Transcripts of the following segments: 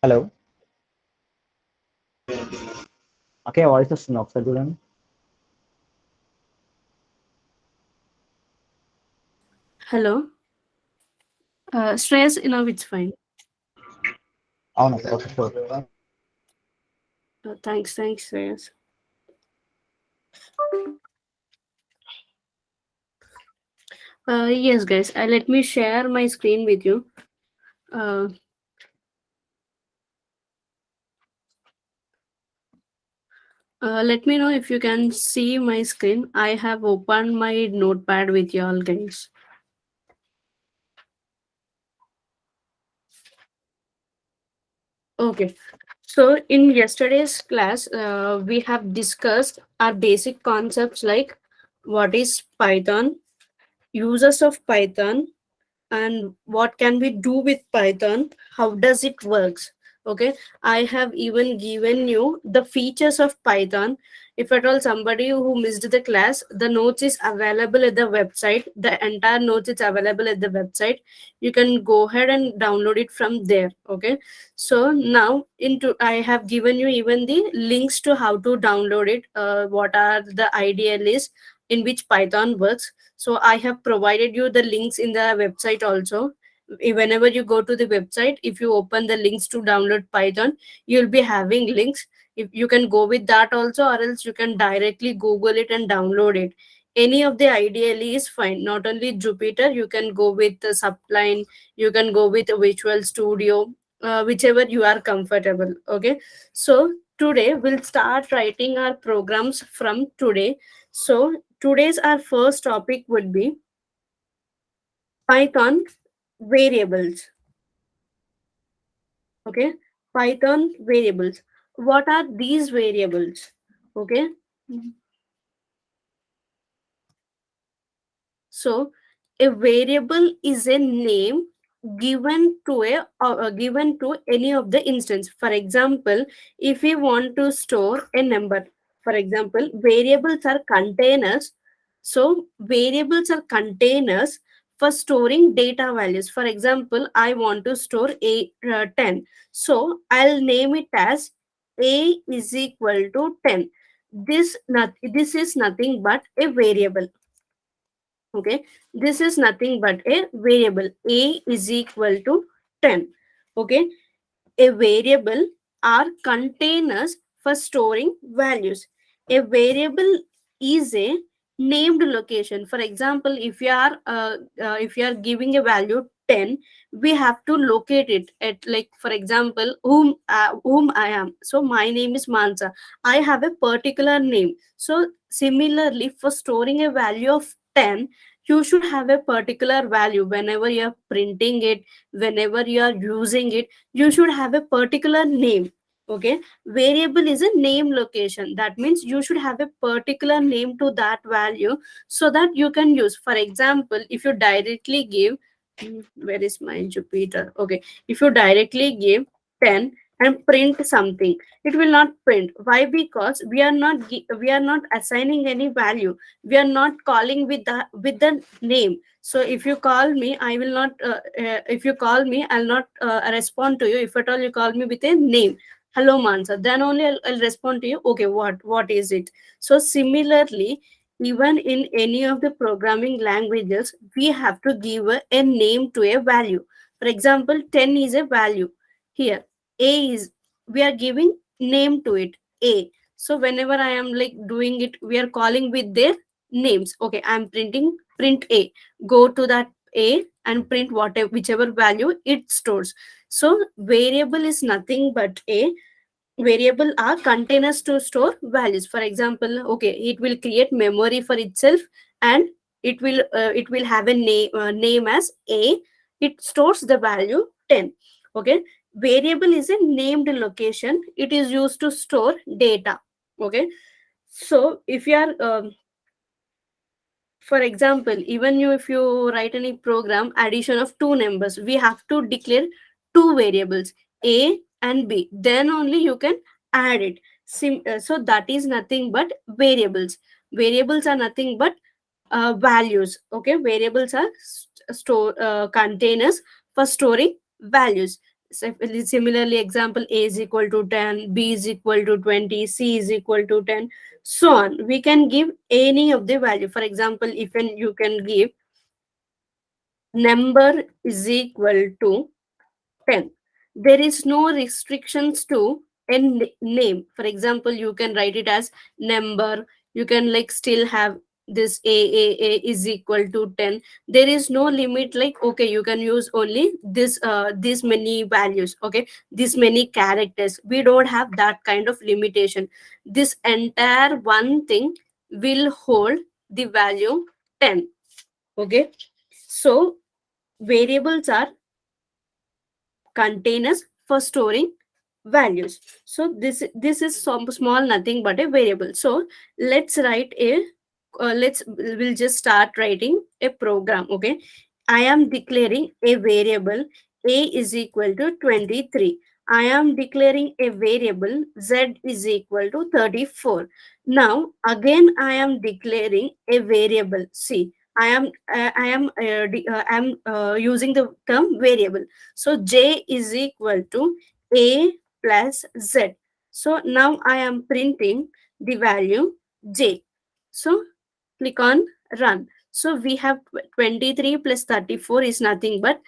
Hello. Okay, voice వస్తుంది, ఒకసారి చూడండి. Hello. Shreyas, now it's fine. అవును, okay, sure. Thanks, Shreyas. Yes, guys, let me share my screen with you. Uh, Let me know if you can see my screen. I have opened my notepad with you all, guys. Okay. So in yesterday's class, we have discussed our basic concepts like what is Python, uses of Python, and what can we do with Python, how does it works. Okay, I have even given you the features of Python. If at all somebody who missed the class, the notes is available at the website. The entire notes is available at the website. You can go ahead and download it from there. Okay, so now into I have given you even the links to how to download it, what are the ideal is in which Python works. So I have provided you the links in the website also. Whenever you go to the website, if you open the links to download Python, you'll be having links. If you can go with that also, or else you can directly Google it and download it. Any of the ideally is fine. Not only Jupyter, you can go with the Subline, you can go with Visual Studio, whichever you are comfortable. Okay, so today we'll start writing our programs from today. So today's our first topic would be Python variables. Okay, Python variables. What are these variables? Okay, so a variable is a name given to given to any of the instance. For example, if we want to store a number, for example, variables are containers. So variables are containers for storing data values. For example, I want to store 10. So I'll name it as a is equal to 10. This is nothing but a variable. Okay, this is nothing but a variable. A is equal to 10. Okay, a variable are containers for storing values. A variable is a named location. For example, if you are giving a value 10, we have to locate it at, like, for example, whom I am. So my name is Mansa. I have a particular name. So similarly, for storing a value of 10, you should have a particular value. Whenever you are printing it, whenever you are using it, you should have a particular name. Okay, variable is a name location. That means you should have a particular name to that value, so that you can use. For example, if you directly give, where is my Jupyter? Okay, if you directly give 10 and print something, it will not print. Why? Because we are not assigning any value. We are not calling with the name. So if you call me, I will not if you call me, I'll not respond to you. If at all you call me with a name, hello Mansa, then only I'll respond to you. Okay, what is it? So similarly, even in any of the programming languages, we have to give a name to a value. For example, 10 is a value. Here a is, we are giving name to it, a. So whenever I am like doing it, we are calling with their names. Okay, I'm printing, print a. Go to that a and print whatever, whichever value it stores. So variable is nothing but a variable are containers to store values. For example, okay, it will create memory for itself, and it will have a name as a. It stores the value 10. Okay, variable is a named location. It is used to store data. Okay, so if you are For example, even you, if you write any program addition of two numbers, we have to declare two variables, a and b, then only you can add it. So that is nothing but variables. Variables are nothing but values. Okay, variables are store containers for storing values. So similarly, example, a is equal to 10, b is equal to 20, c is equal to 10, so on. We can give any of the value. For example, if you can give number is equal to 10, there is no restrictions to a name. For example, you can write it as number, you can like still have this a is equal to 10. There is no limit, like okay, you can use only this many values, okay, this many characters. We don't have that kind of limitation. This entire one thing will hold the value 10. Okay, so variables are containers for storing values. So this is some small nothing but a variable. So let's write a we'll just start writing a program. Okay, I am declaring a variable a is equal to 23. I am declaring a variable z is equal to 34. Now again I am declaring a variable c. I am using the term variable. So j is equal to a plus z. So now I am printing the value j. So click on run. So we have 23 plus 34 is nothing but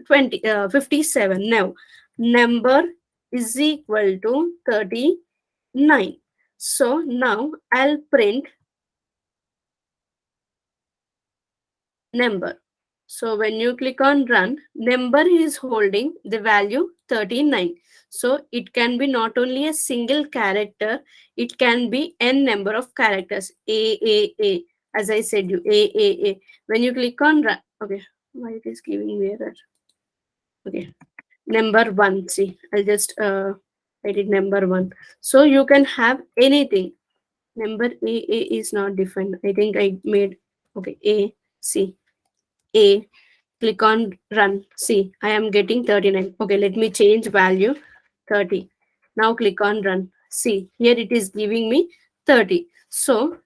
57. Now number is equal to 39. So now I'll print number. So when you click on run, number is holding the value 39. So it can be not only a single character, it can be n number of characters. A. As I said you, A. When you click on run, okay, why it is giving me error? Okay, number one. See, I'll just edit number one. So you can have anything. Number A is not defined. I think I made okay A C A. Click on run. See, I am getting 39. Okay, let me change value 30. Now click on run. See, here it is giving me 30. So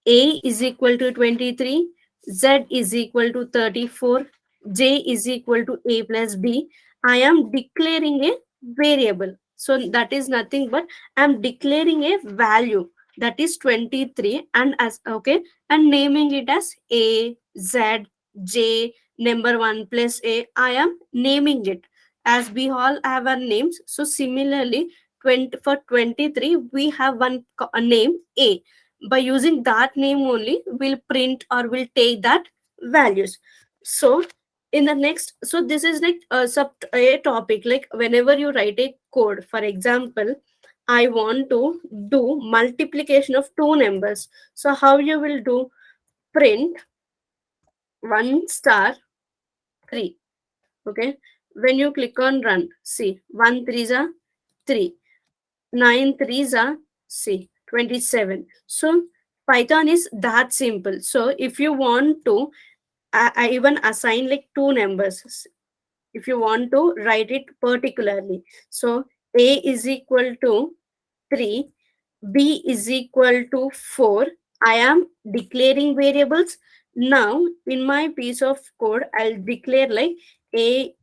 a is equal to 23, z is equal to 34, j is equal to a plus b. I am declaring a variable. So that is nothing but I am declaring a value, that is 23, and as okay, and naming it as a, z, j, number 1 plus a. I am naming it as we all have our names. So similarly, 20, for 23 we have a name a. By using that name only, we'll print or we'll take that values. So in the next, so this is like a topic, like whenever you write a code, for example, I want to do multiplication of two numbers. So how you will do? Print 1 star 3. Okay, when you click on run, see, 1 3s are 3, 9 3s are, see, 27. So Python is that simple. So if you want to I even assign like two numbers, if you want to write it particularly. So a is equal to 3, b is equal to 4. I am declaring variables. Now in my piece of code, I'll declare like c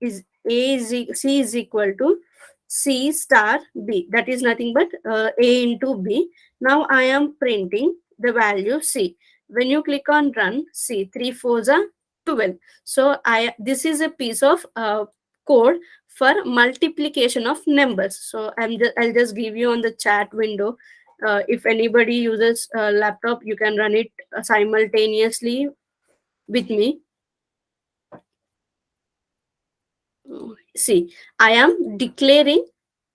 is equal to c star b. That is nothing but a into b. Now I am printing the value c. When you click on run, see, 3 4s are 12. So I this is a piece of code for multiplication of numbers. So I'll just give you on the chat window. If anybody uses a laptop, you can run it simultaneously with me. See, I am declaring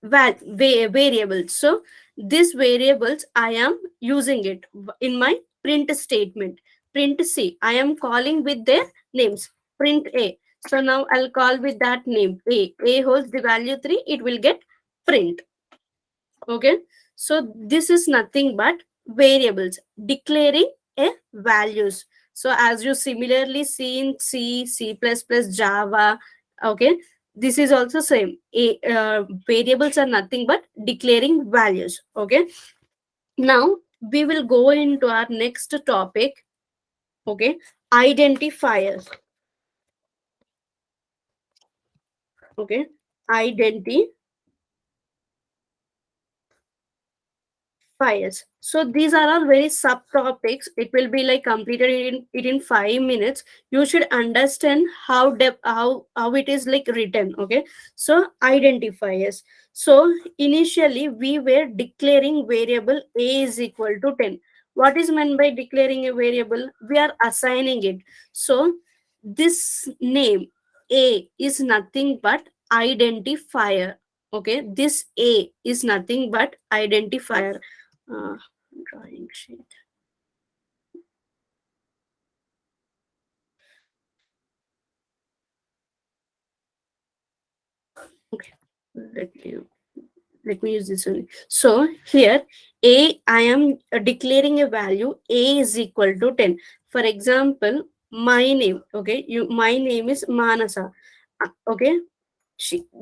variables. So these variables I am using it in my print statement. Print C, I am calling with their names. Print A, so now I'll call with that name A holds the value 3, it will get print. Okay, so this is nothing but variables declaring a values. So as you similarly see in C++, Java, okay, this is also same. Variables are nothing but declaring values. Okay. Now we will go into our next topic. Okay, identifiers. Okay, identifiers. So these are all very subtopics. It will be like completed in 5 minutes. You should understand how it is like written. Okay, so identifiers. So initially we were declaring variable a is equal to 10. What is meant by declaring a variable? We are assigning it. So this name a is nothing but identifier. Okay, this a is nothing but identifier. uh, Drawing sheet. Okay, let me let me use this one. So here a, I am declaring a value a is equal to 10. For example, my name. Okay, my name is Manasa. Okay,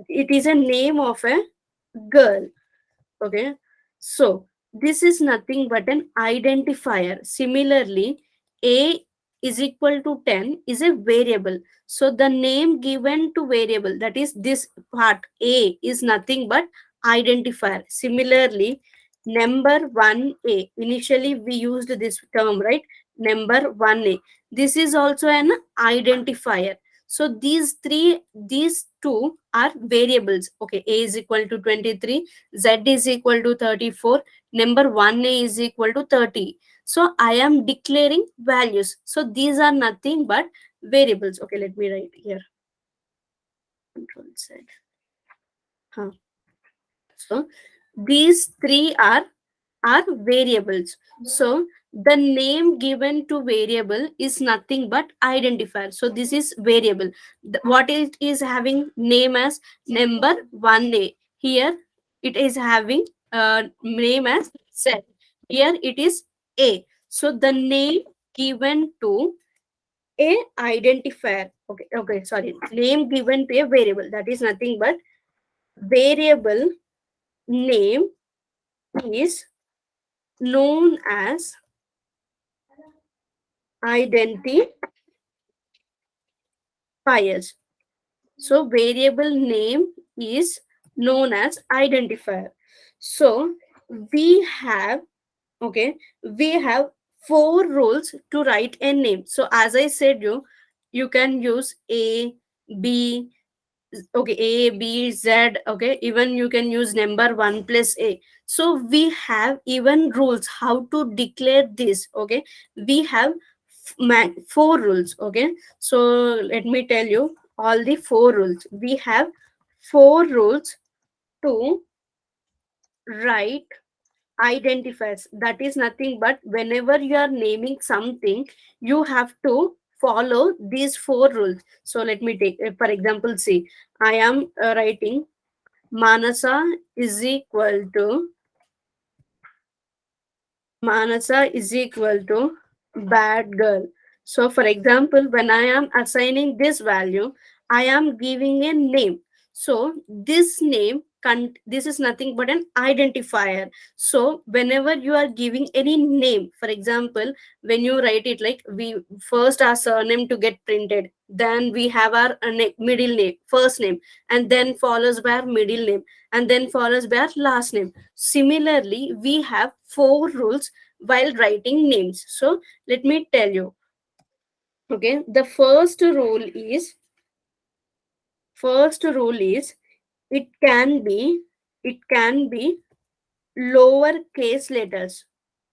it is a name of a girl. Okay, so this is nothing but an identifier. Similarly, a is equal to 10 is a variable. So the name given to variable, that is this part a, is nothing but identifier. Similarly, number 1a, initially we used this term, right? Number 1a, this is also an identifier. So these two are variables. Okay, a is equal to 23, z is equal to 34, number 1a is equal to 30. So I am declaring values. So these are nothing but variables. Okay, let me write here. Control Z. Huh. So these three are variables. So the name given to variable is nothing but identifier. So this is variable. What it is having name as number 1a. Here it is having name as set. Here it is a. So the name given to a identifier. Okay, okay, sorry. Name given to a variable. That is nothing but variable name is known as identifiers. So variable name is known as identifier. So we have, okay, we have four rules to write a name. So as I said, you can use a, b, okay, a, b, z. Okay, even you can use number 1 plus a. So we have even rules how to declare this. Okay, we have four rules. Okay, so let me tell you all the four rules. We have four rules to write identifiers. That is nothing but whenever you are naming something, you have to follow these four rules. So let me take for example, see, I am writing Manasa is equal to Manasa is equal to bad girl. So, for example, when I am assigning this value, I am giving a name. So, this name, this is nothing but an identifier. So, whenever you are giving any name, for example, when you write it like we first our surname to get printed, then we have our middle name, first name, and then follows by our middle name, and then follows by our last name. Similarly, we have four rules while writing names. So let me tell you. Okay, the first rule is it can be lower case letters,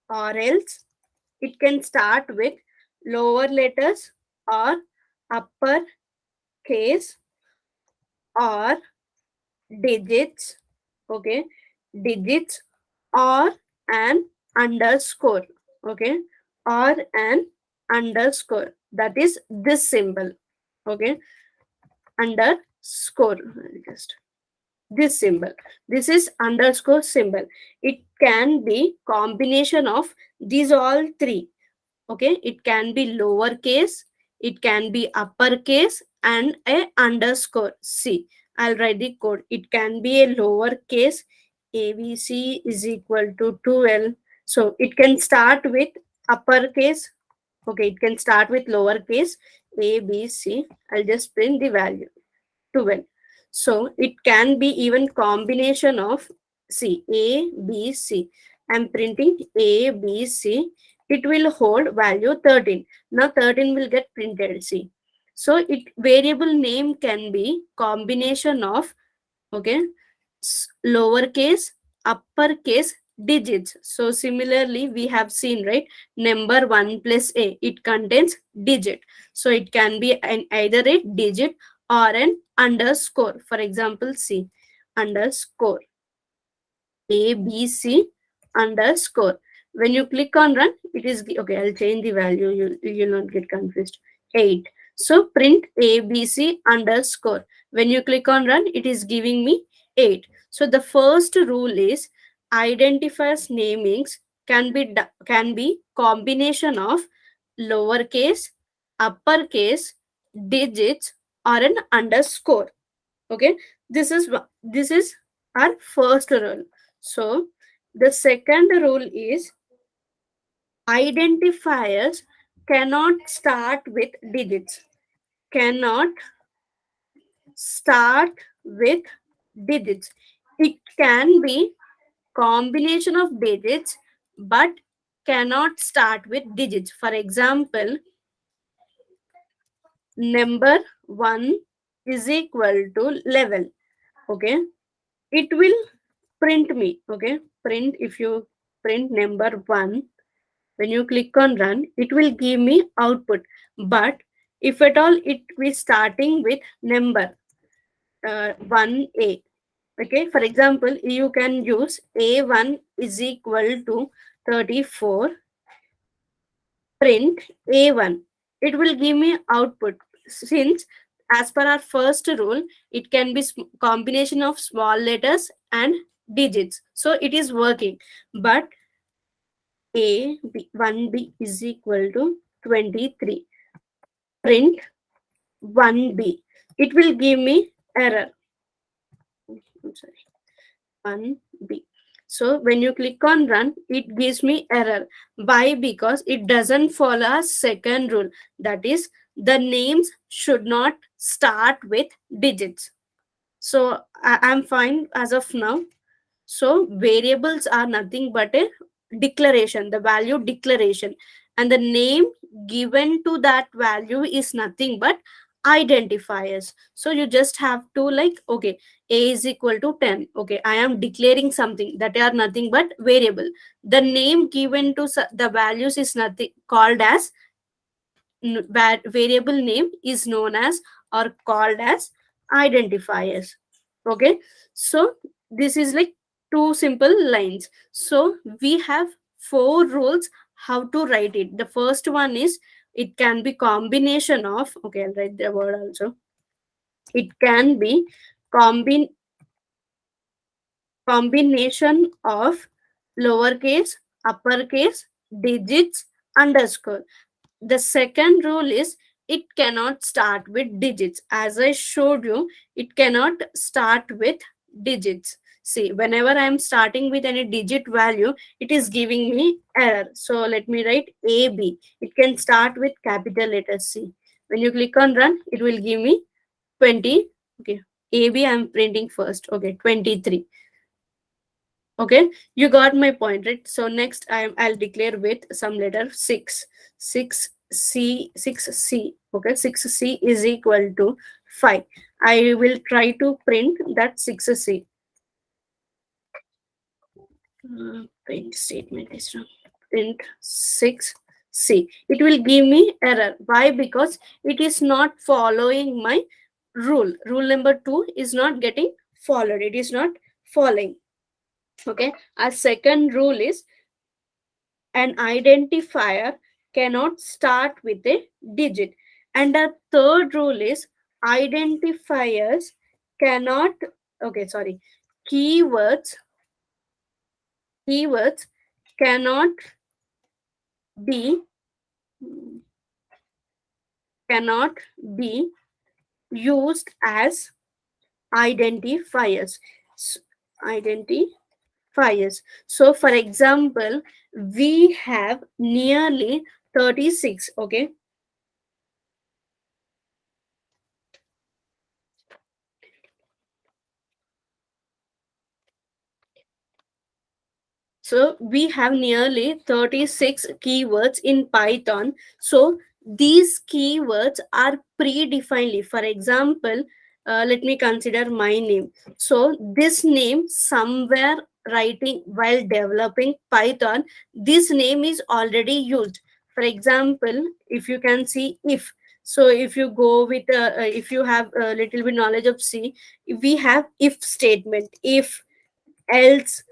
or else it can start with lower letters or upper case or digits. Okay, digits or an underscore. Okay, or an underscore, that is this symbol. Okay, underscore, just this symbol, this is underscore symbol. It can be combination of these all three. Okay, it can be lowercase, it can be uppercase, and a underscore. See, I'll write the code. It can be a lowercase, ABC is equal to 12. So it can start with uppercase. Okay, it can start with lowercase ABC. I'll just print the value 12. So it can be even combination of C, A, B, C. I'm printing A, B, C. It will hold value 13. Now 13 will get printed, C. So it variable name can be combination of, okay, lowercase, uppercase, digits. So similarly we have seen, right, number 1 plus a, it contains digit. So it can be either a digit or an underscore. For example, c underscore ABC underscore. When you click on run, it is okay. I'll change the value. You'll not get confused. 8. So print ABC underscore. When you click on run, it is giving me 8. So the first rule is identifiers namings can be combination of lowercase, uppercase, digits, or an underscore. Okay, this is our first rule. So the second rule is identifiers cannot start with digits, cannot start with digits. It can be combination of digits but cannot start with digits. For example, number 1 is equal to 11. Okay, it will print me. Okay, print. If you print number 1, when you click on run, it will give me output. But if at all it be starting with number 1a. Okay, for example, you can use a1 is equal to 34, print a1. It will give me output. Since as per our first rule, it can be combination of small letters and digits, so it is working. But a b 1b is equal to 23, print 1b. It will give me error. I'm sorry, 1b. So when you click on run, it gives me error. Why? Because it doesn't follow a second rule, that is the names should not start with digits. So I'm fine as of now. So variables are nothing but a declaration, the value declaration, and the name given to that value is nothing but identifiers. So you just have to like, okay, a is equal to 10. Okay, I am declaring something that are nothing but variable. The name given to the values is nothing called as variable name is known as or called as identifiers. Okay, so this is like two simple lines. So we have four rules how to write it. The first one is it can be combination of, okay, I'll write the word also. It can be combin combination of lowercase, uppercase, digits, underscore. The second rule is it cannot start with digits. As I showed you, it cannot start with digits. See, whenever I am starting with any digit value, it is giving me error. So let me write AB. It can start with capital letter C. When you click on run, it will give me 20. Okay, AB I am printing first. Okay, 23. Okay, you got my point, right? So next I'll declare with some letter 6. 6c. Okay, 6c is equal to 5. I will try to print that 6c. Print statement is wrong. Print 6c. It will give me error. Why? Because it is not following my rule. Rule number 2 is not getting followed. It is not following. Okay, our second rule is an identifier cannot start with a digit. And the third rule is identifiers cannot, okay, sorry, keywords cannot be cannot be used as identifiers. S- Identifiers. So, for example, we have nearly 36. Okay, so we have nearly 36 keywords in Python. So these keywords are predefined. For example, let me consider my name. So this name somewhere writing while developing Python, this name is already used. For example, if you can see if, so if you go with if you have a little bit knowledge of C, we have if statement, if, else,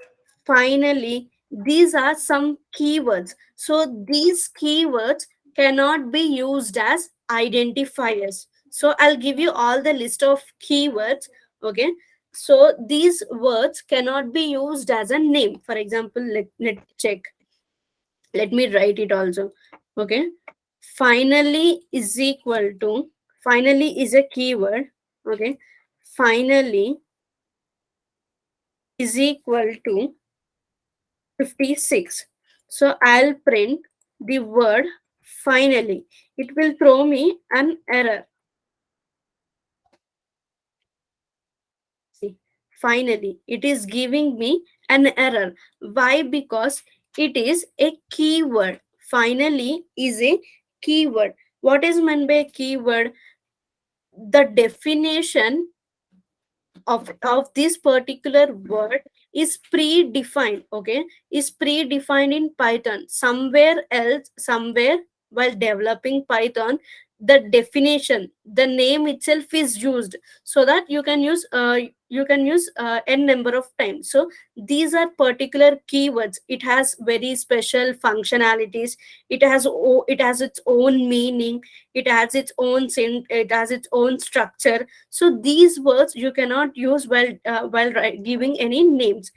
finally. These are some keywords. So these keywords cannot be used as identifiers. So I'll give you all the list of keywords. Okay, so these words cannot be used as a name. For example, let check, let me write it also. Okay, finally is equal to, finally is a keyword. Okay, finally is equal to 56. So I'll print the word finally. It will throw me an error. See, finally, it is giving me an error. Why? Because it is a keyword. Finally is a keyword. What is meant by keyword? The definition of this particular word is predefined. Okay, is predefined in Python. Somewhere else, somewhere while developing Python, the definition, the name itself is used, so that you can use n number of times. So these are particular keywords. It has very special functionalities. It has its own meaning. It has its own it has its own structure. So these words you cannot use while giving any names.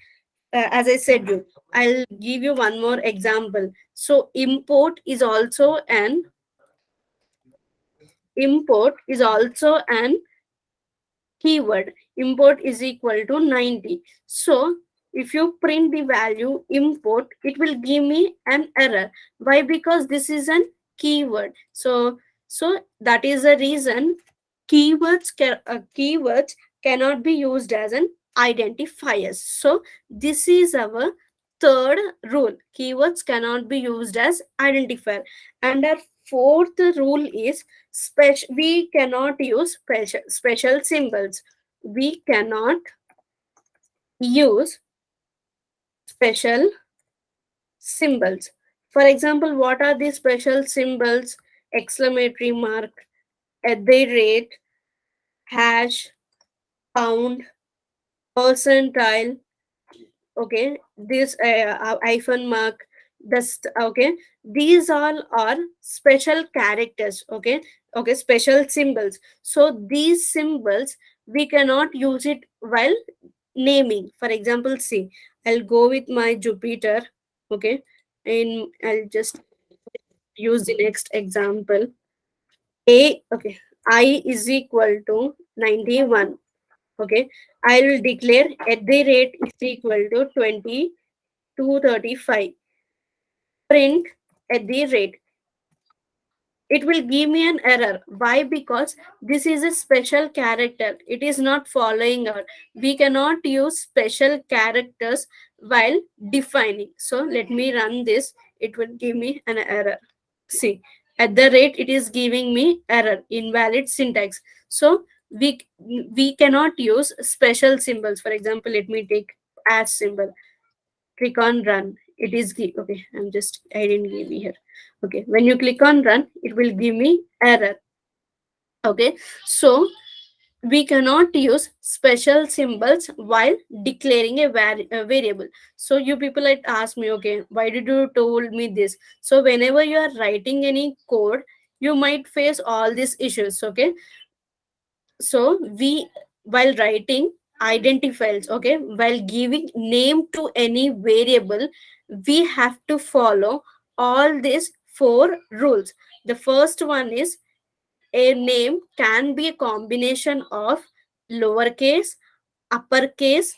As I said you, I'll give you one more example. So import is also an keyword. Import is equal to 90. So if you print the value import, it will give me an error. Why? Because this is an keyword. So that is the reason keywords cannot be used as an identifiers. So this is our third rule. Keywords cannot be used as identifier. And our fourth rule is we cannot use special symbols. We cannot use special symbols. For example, what are the special symbols? Exclamatory mark, at the rate, hash, pound, percentile. Okay, this hyphen mark, okay, these all are special characters. Okay, okay, special symbols. So these symbols we cannot use it while naming. For example, see, I'll go with my Jupiter. Okay, and I'll just use the next example. Okay, I is equal to 91. Okay, I will declare at the rate is equal to 2235. Print at the rate. It will give me an error. Why? Because this is a special character. It is not following out. We cannot use special characters while defining. So let me run this. It will give me an error. See, at the rate it is giving me error, invalid syntax. So we cannot use special symbols. For example, let me take as symbol. Click on run. It is okay. I didn't give me here. Okay, when you click on run, it will give me error. Okay, so we cannot use special symbols while declaring a variable. So you people might ask me, okay, why did you told me this? So whenever you are writing any code, you might face all these issues. Okay, so we, while writing identifiers, okay, while giving name to any variable, we have to follow all these four rules. The first one is a name can be a combination of lowercase, uppercase,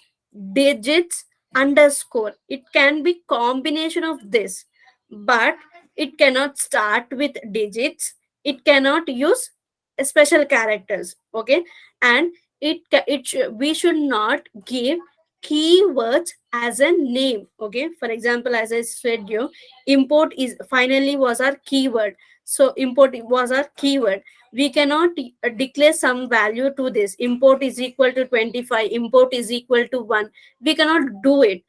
digits, underscore. It can be combination of this, but it cannot start with digits. It cannot use special characters. Okay, and we should not give keywords as a name. Okay, for example, as I said, you import is finally was our keyword. So import was our keyword. We cannot declare some value to this. Import is equal to 25, import is equal to 1. We cannot do it.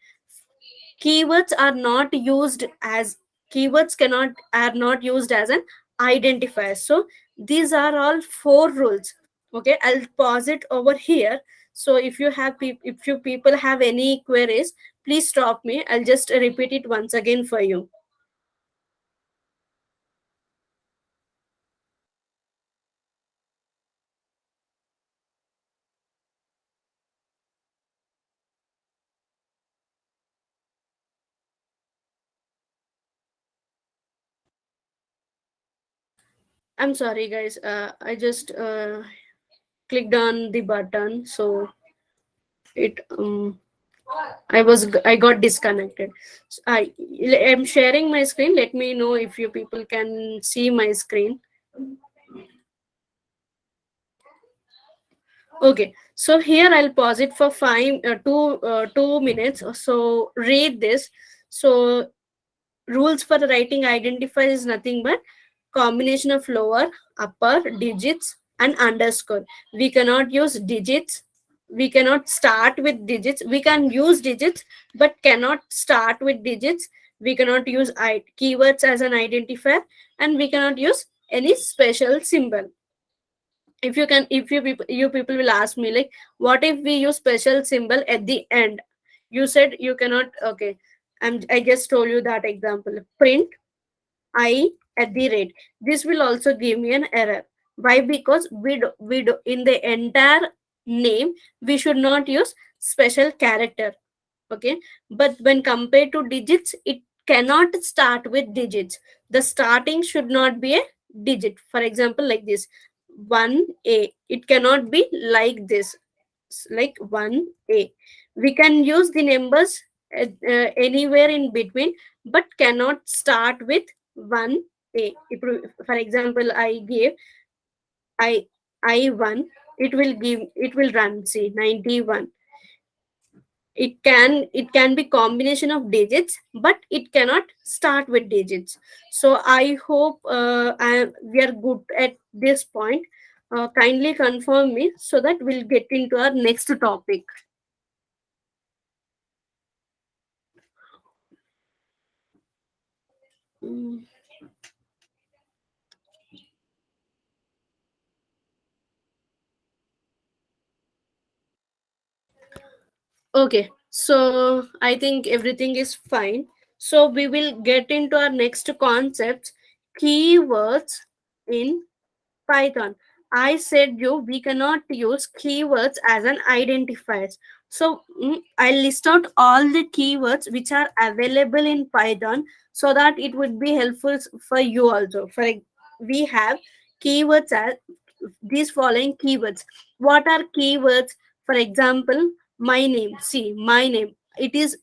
Keywords are not used as keywords cannot are not used as an identifier. So these are all four rules. Okay, I'll pause it over here. So if you people have any queries, please stop me. I'll just repeat it once again for you. I'm sorry guys, I just clicked on the button, so it I got disconnected. I'm sharing my screen. Let me know if you people can see my screen. Okay, so here I'll pause it for 2 minutes. So read this. So rules for writing identifiers is nothing but combination of lower, upper, digits, and underscore. We cannot use digits. We cannot start with digits. We can use digits, but cannot start with digits. We cannot use keywords as an identifier, and we cannot use any special symbol. If you can, if you people will ask me like, what if we use special symbol at the end? You said you cannot. Okay, I just told you that example. Print I at the rate. This will also give me an error. Why? Because we do in the entire name we should not use special character. Okay, but when compared to digits, it cannot start with digits. The starting should not be a digit. For example, like this, 1a. It cannot be like this, like 1a. We can use the numbers anywhere in between, but cannot start with 1a. For example, I gave I I1, it will run, see, 91. It can be combination of digits, but it cannot start with digits. So I hope we are good at this point. Kindly confirm me so that we'll get into our next topic. Mm, okay, so I think everything is fine. So we will get into our next concept, keywords in Python. I said you we cannot use keywords as an identifiers. So I'll list out all the keywords which are available in Python so that it would be helpful for you also. We have keywords as these following keywords. What are keywords? For example, my name. See, my name. It is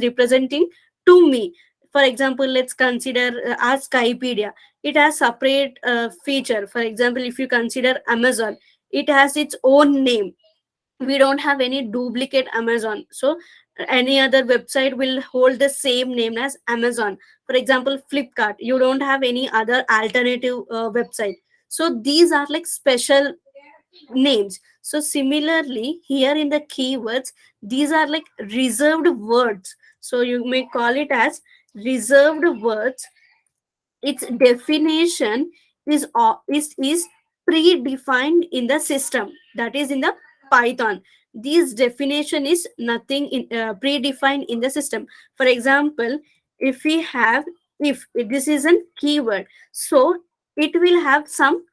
representing to me. For example, let's consider as Skypedia. It has separate feature. For example, if you consider Amazon, it has its own name. We don't have any duplicate Amazon. So any other website will hold the same name as Amazon. For example, Flipkart, you don't have any other alternative website. So these are like special names. So similarly here in the keywords, these are like reserved words. So you may call it as reserved words. Its definition is predefined in the system, that is in the Python. This definition is nothing predefined in the system. For example, if we have, if this is a keyword, so it will have some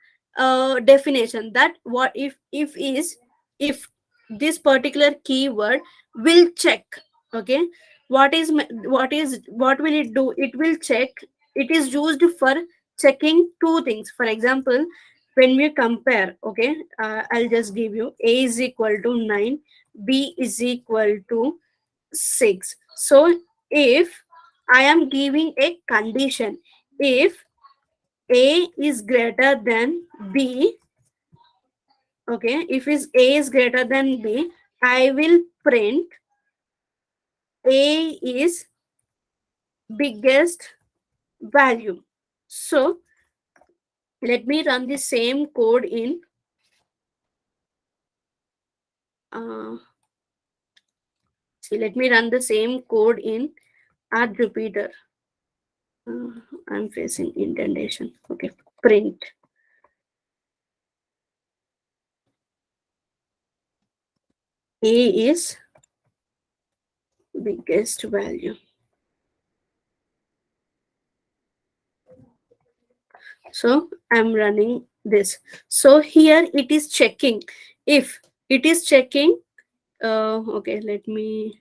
definition that what if is if this particular keyword will check. Okay, what will it do? It will check. It is used for checking two things. For example, when we compare, okay, I'll just give you a is equal to 9, b is equal to 6. So if I am giving a condition, if a is greater than b, okay, if is a is greater than b, I will print a is biggest value. So let me run the same code in uh, let me run the same code in our Jupyter. I'm facing indentation. Okay, print a is biggest value. So I'm running this. So here it is checking. If it is checking, okay, let me.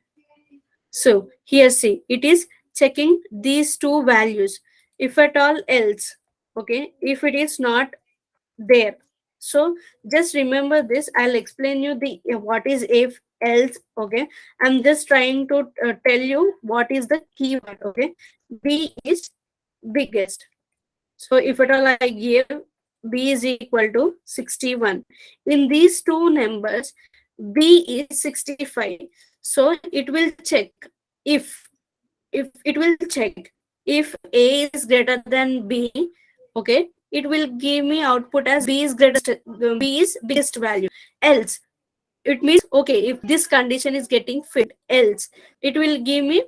So here see, it is checking these two values. If at all else, okay, if it is not there. So just remember this. I'll explain you the what is if else. Okay, I'm just trying to tell you what is the keyword. Okay, b is biggest. So if at all I give b is equal to 61, in these two numbers b is 65. So it will check if it will check if a is greater than b, okay, it will give me output as b is greatest, b is biggest value. Else it means, okay, if this condition is getting fit, else it will give me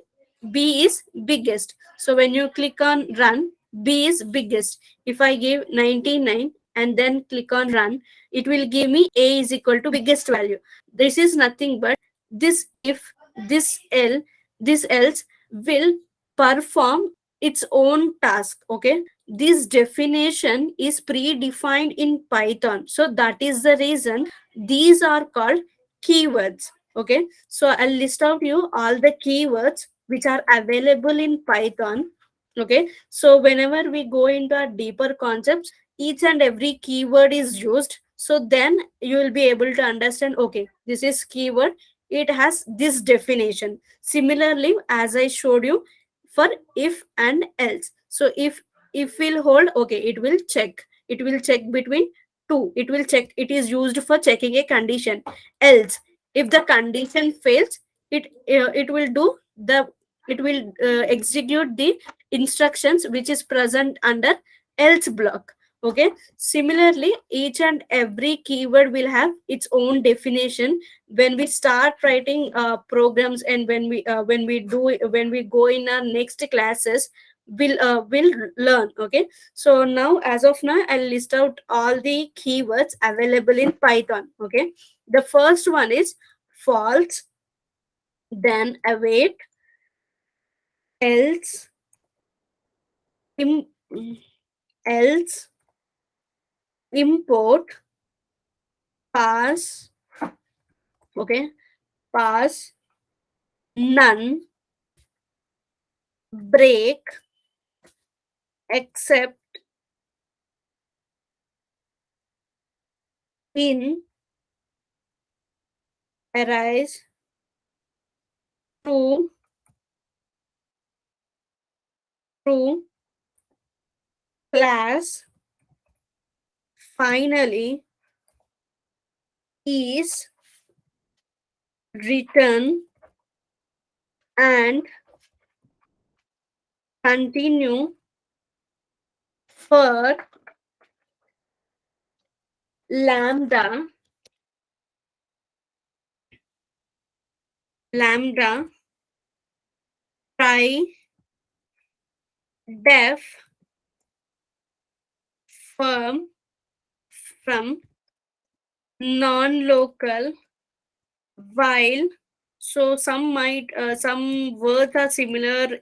b is biggest. So when you click on run, b is biggest. If I give 99 and then click on run, it will give me a is equal to biggest value. This is nothing but this if, this l, this else will perform its own task. Okay, this definition is predefined in Python, so that is the reason these are called keywords. Okay, so I'll list out you all the keywords which are available in Python. Okay, so whenever we go into our deeper concepts, each and every keyword is used, so then you will be able to understand, okay, this is keyword, it has this definition. Similarly, as I showed you for if and else. So if will hold, okay, it will check, it will check between two, it will check, it is used for checking a condition. Else if the condition fails, it will do the, it will execute the instructions which is present under else block. Okay, similarly each and every keyword will have its own definition. When we start writing programs, and when we go in our next classes, will learn. Okay, so now as of now I'll list out all the keywords available in Python. Okay, the first one is false, then await, else, im, else, import, pass, okay, pass, none, break, except, in, arise, true, true, class, finally, is, return, and continue, for, lambda, lambda, try, def, firm, from, non-local, while. So some words are similar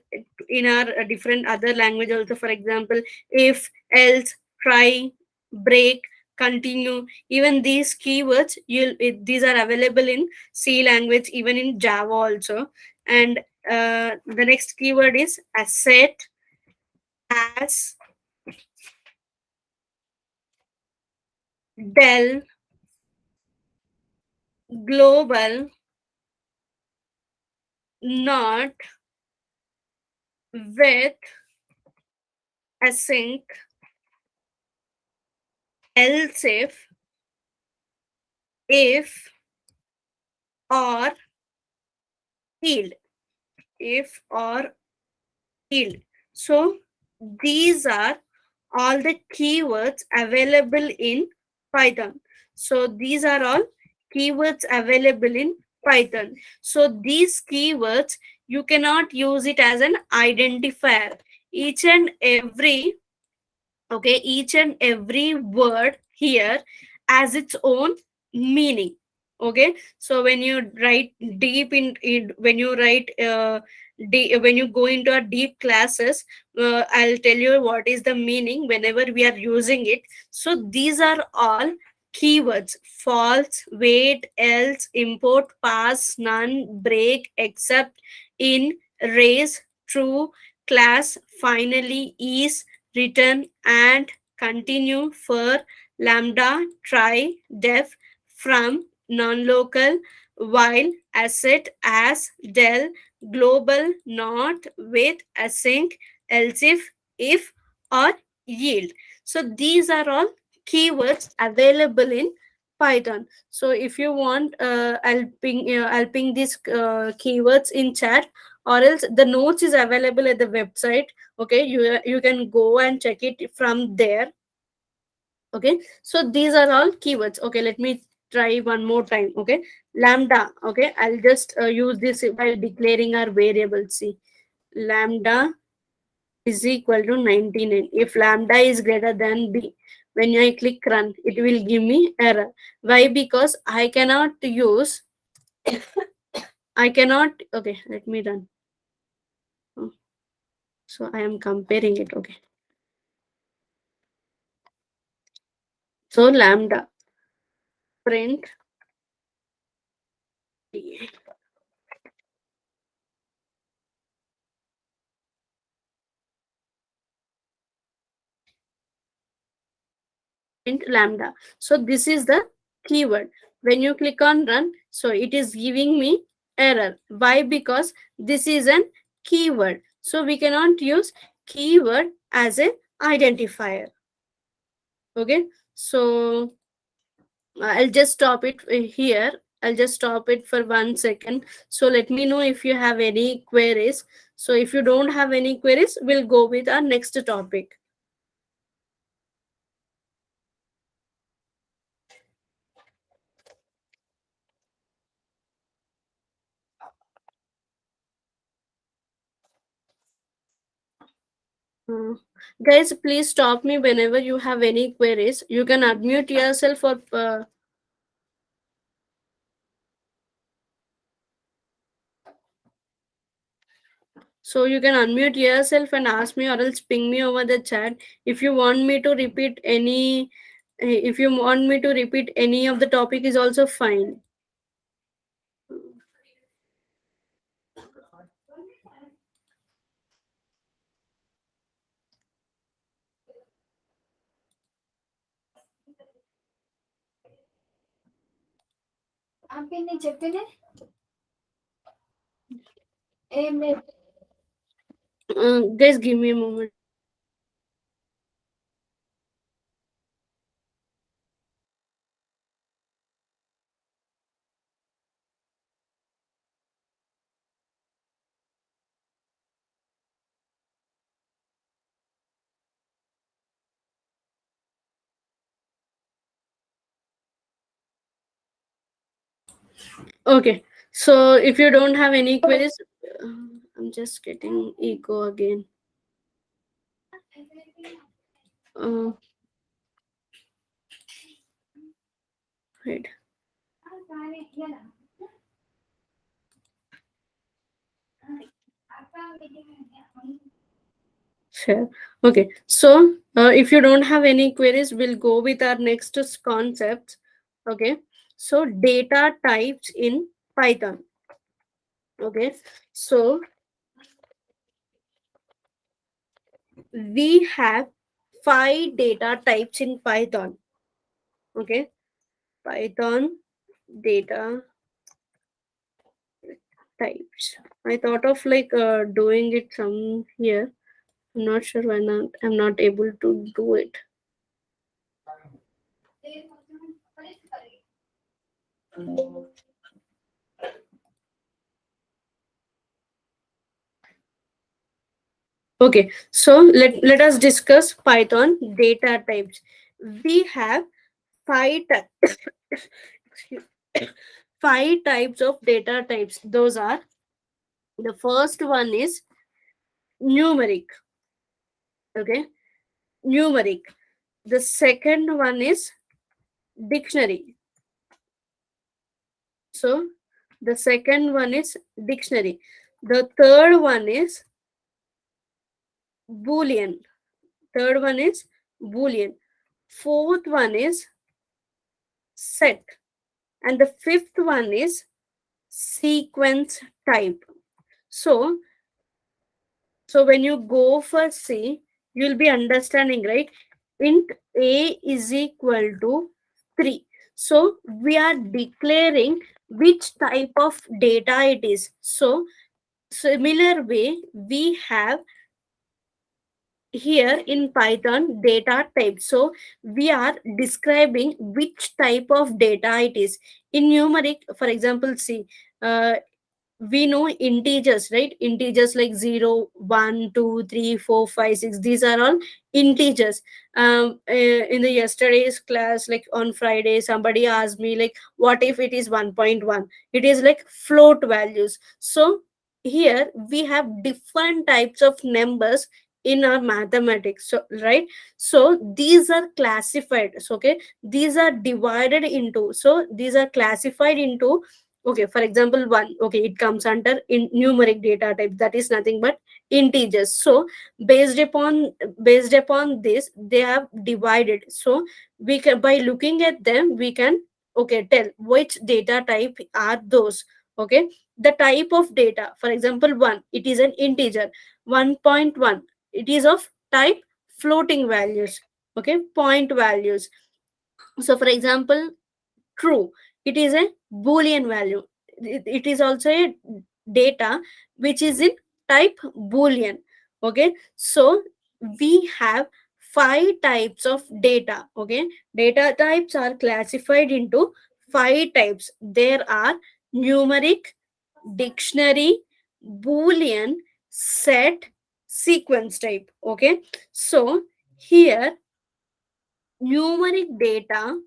in our different other language also. For example, if, else, try, break, continue, even these keywords these are available in C language, even in Java also. And The next keyword is asset, as, del, global, not, with, async, else if, or yield. If or yield. So these are all the keywords available in Python. So these are all keywords available in Python. So these keywords, you cannot use it as an identifier. Each and every, okay, each and every word here has its own meaning. Okay, so when you write deep in when you write when you go into a deep classes, I'll tell you what is the meaning whenever we are using it. So these are all keywords: false, wait, else, import, pass, none, break, except, in, raise, true, class, finally, is, return, and, continue, for, lambda, try, def, from, non-local, while, asset, as, del, global, not, with, async, else if, or yield. So these are all keywords available in Python. So if you want, I'll ping these keywords in chat, or else the notes is available at the website. Okay, you can go and check it from there. Okay, so these are all keywords. Okay, let me try one more time. Okay, lambda. Okay, I'll just use this while declaring our variable. See, lambda is equal to 99 if lambda is greater than b. When I click run, it will give me error. Why? Because I cannot use, I cannot, okay, let me run. Oh, so I am comparing it. Okay, so lambda print print lambda. So this is the keyword. When you click on run, so it is giving me error. Why? Because this is an keyword. So we cannot use keyword as a identifier. Okay, so I'll just stop it here. I'll just stop it for 1 second. So let me know if you have any queries. So if you don't have any queries, we'll go with our next topic. Uh, Guys, please stop me whenever you have any queries. You can unmute yourself, or so you can unmute yourself and ask me, or else ping me over the chat. If you want me to repeat any, if you want me to repeat any of the topic is also fine. Guys, give me a moment. Okay, so if you don't have any queries, uh, I'm just getting echo again. Uh, right. Sure. Okay, so if you don't have any queries, we'll go with our next concept. Okay, so data types in Python. Okay, so we have five data types in Python. Okay, Python data types. I thought of like doing it some here. I'm not sure why not. I'm not able to do it. Okay, so let us discuss Python data types. We have five excuse, five types of data types. Those are, the first one is numeric. Okay, numeric. The second one is dictionary. So the second one is dictionary. The third one is boolean. Third one is boolean. Fourth one is set. And the fifth one is sequence type. So, so when you go for C, you'll be understanding, right? Int A is equal to 3. So we are declaring which type of data it is. So similar way, we have here in Python data type. So we are describing which type of data it is. In numeric, for example, see, we know integers, right? Integers like 0, 1, 2, 3, 4, 5, 6, these are all integers. In the yesterday's class, like on Friday, somebody asked me like, what if it is 1.1? It is like float values. So here we have different types of numbers in our mathematics, so right. So these are classified. So okay, these are divided into, so these are classified into, okay, for example, one, okay, it comes under in numeric data type, that is nothing but integers. So based upon this, they have divided. So we can, by looking at them, we can, okay, tell which data type are those. Okay, the type of data, for example, 1, it is an integer. 1.1, it is of type floating values. Okay, point values. So for example, true, it is a boolean value. It is also a data which is in type boolean. Okay, so we have five types of data. Okay, data types are classified into five types. There are numeric, dictionary, boolean, set, sequence type. Okay, so here numeric data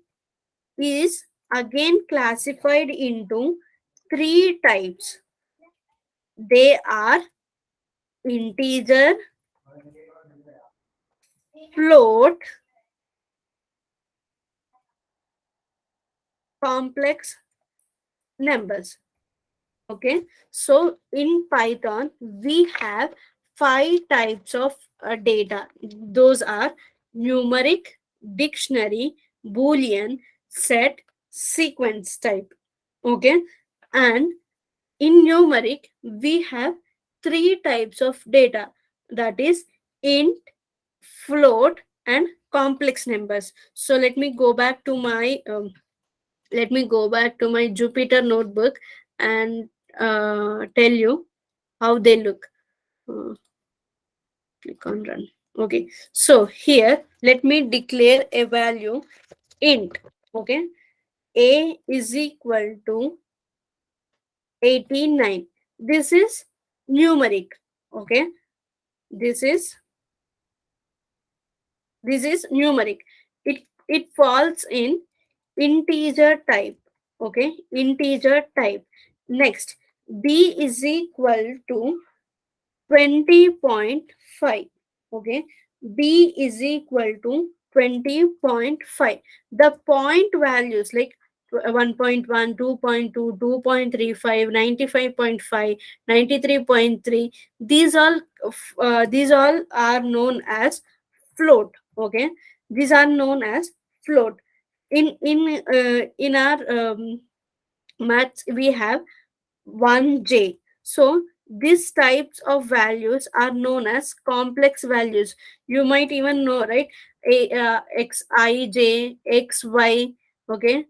is again classified into three types. They are integer, float, complex numbers. Okay, so in Python we have five types of data. Those are numeric, dictionary, boolean, set, sequence type. Okay, and in numeric, we have three types of data, that is int, float, and complex numbers. So let me go back to my Jupyter notebook and tell you how they look. Uh, Click on run. Okay, so here let me declare a value int. Okay, a is equal to 89. This is numeric. Okay, this is numeric. It falls in integer type. Okay, integer type. Next, b is equal to 20.5. Okay, b is equal to 20.5. The point values like 1.1, 2.2, 2.35, 95.5, 93.3, these all are known as float. Okay, these are known as float. In our maths we have 1j. So these types of values are known as complex values. You might even know, right? X I J X Y, okay,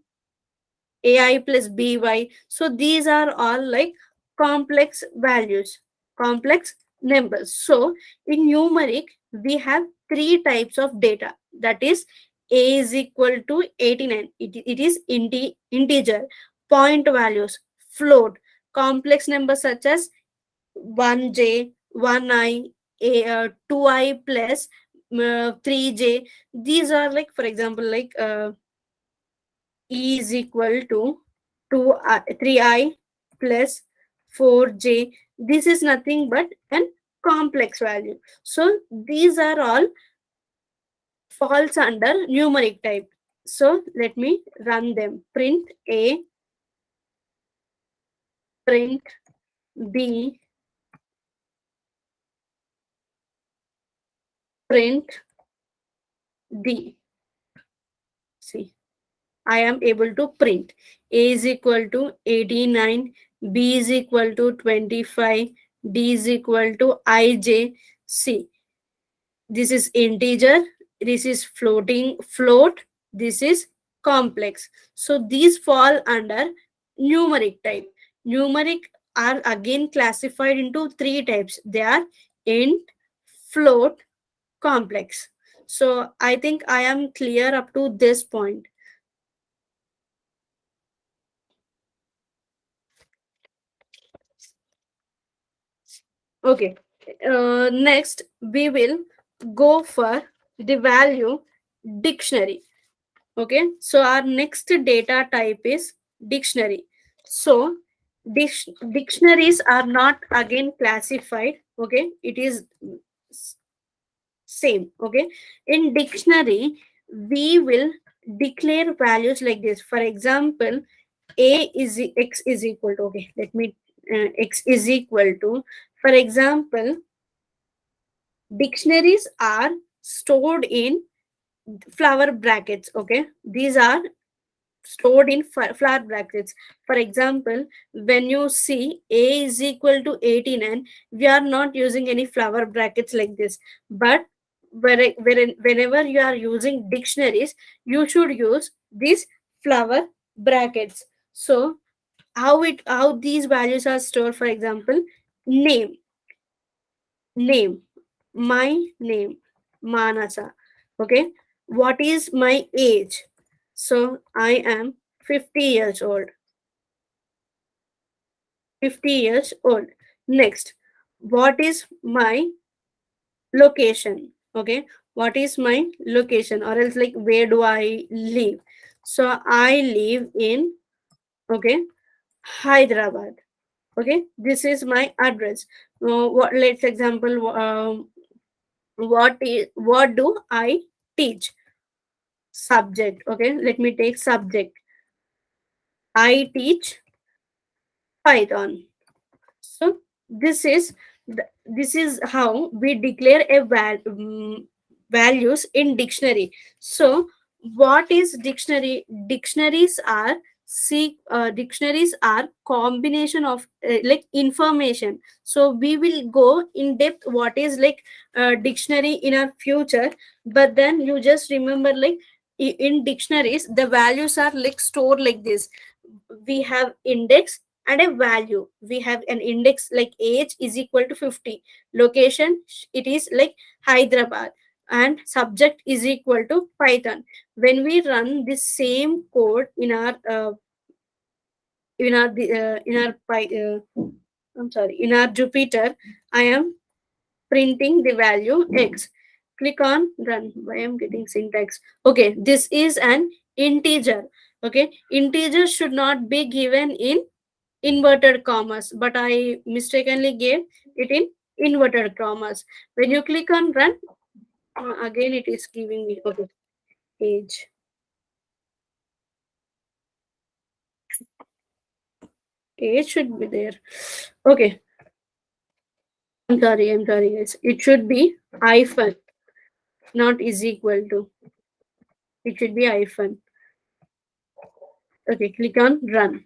AI plus by. So these are all like complex values, complex numbers. So in numeric, we have three types of data. That is, a is equal to 89. It is integer, point values, float, complex numbers such as 1j, 1i, 2i plus 3j. These are like, for example, like E is equal to 3i plus 4j. This is nothing but an complex value. So these are all falls under numeric type. So let me run them. Print A, print B, print D. See, I am able to print A is equal to 89, B is equal to 25, D is equal to ij. See, this is integer, this is float, this is complex. So these fall under numeric type. Numeric are again classified into three types. They are int, float, complex. So I think I am clear up to this point. Okay. Next, we will go for the value dictionary. Okay. So our next data type is dictionary. So dictionaries are not again classified. Okay. It is same. Okay. In dictionary, we will declare values like this. For example, x is equal to, okay, let me x is equal to, for example, dictionaries are stored in flower brackets. Okay, these are stored in flower brackets. For example, when you see a is equal to 89, we are not using any flower brackets like this. But whenever you are using dictionaries, you should use these flower brackets. So how these values are stored? For example, name, name, my name, Manasa. Okay, what is my age? So I am 50 years old. 50 years old. Next, what is my location? Okay, what is my location, or else like where do I live? So I live in, okay, Hyderabad. Okay, this is my address. What, let's example, what do I teach? Subject. Okay, let me take subject. I teach Python. So this is how we declare a values in dictionary. So what is dictionary? Dictionaries are combination of like information. So we will go in depth what is like dictionary in our future. But then you just remember, like in dictionaries the values are like stored like this. We have index and a value. We have an index like age is equal to 50, location it is like Hyderabad, and subject is equal to Python. When we run the same code in our in our I'm sorry, in our Jupyter, I am printing the value x. Click on run. Why I'm getting syntax? Okay, this is an integer. Okay, integer should not be given in inverted commas, but I mistakenly gave it in inverted commas. When you click on run, again it is giving me, okay, age. Age should be there. Okay, I'm sorry, guys. It should be hyphen, not is equal to. It should be hyphen. Okay, click on run.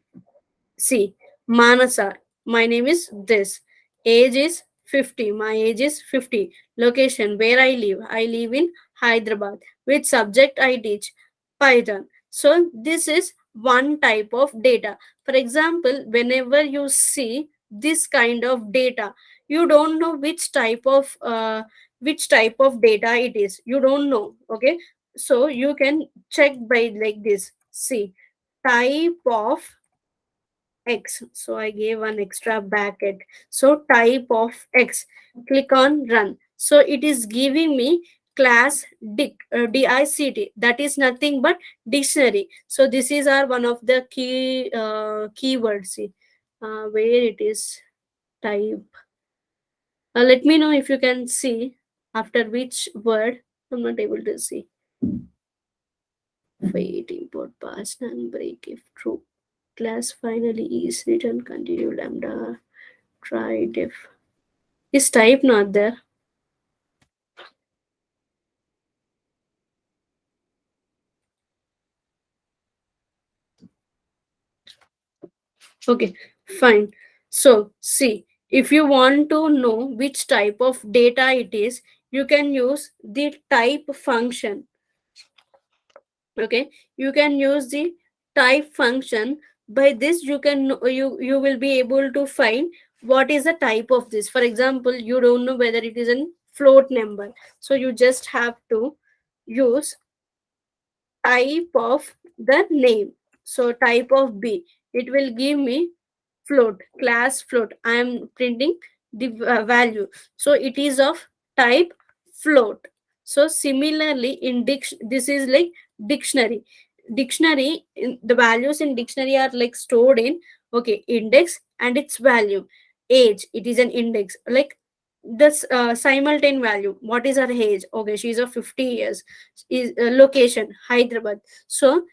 See, Manasa. My name is this. Age is 50. My age is 50. Location where I live in Hyderabad. Which subject I teach? Python. So this is one type of data. For example, whenever you see this kind of data, you don't know which type of data it is. You don't know. Okay, so you can check by like this. See, type of X. So I gave one extra bracket. So type of X. Click on run. So it is giving me class DICT. That is nothing but dictionary. So this is our one of the keywords. See, where it is type. Let me know if you can see after which word. I'm not able to see. Wait, import pass and break if true. Class finally is written continue lambda. Try diff. Is type not there? Okay, fine. So see, if you want to know which type of data it is, you can use the type function. Okay, you can use the type function. By this you can you will be able to find what is the type of this. For example, you don't know whether it is a float number, so you just have to use type of the name. So type of B, it will give me float, class float. I am printing the value, so it is of type float. So similarly in this is like dictionary. The values in dictionary are like stored in, okay, index and its value. Age, it is an index. Like this simultaneous value, what is her age? Okay, she's of 50 years. Is location Hyderabad. So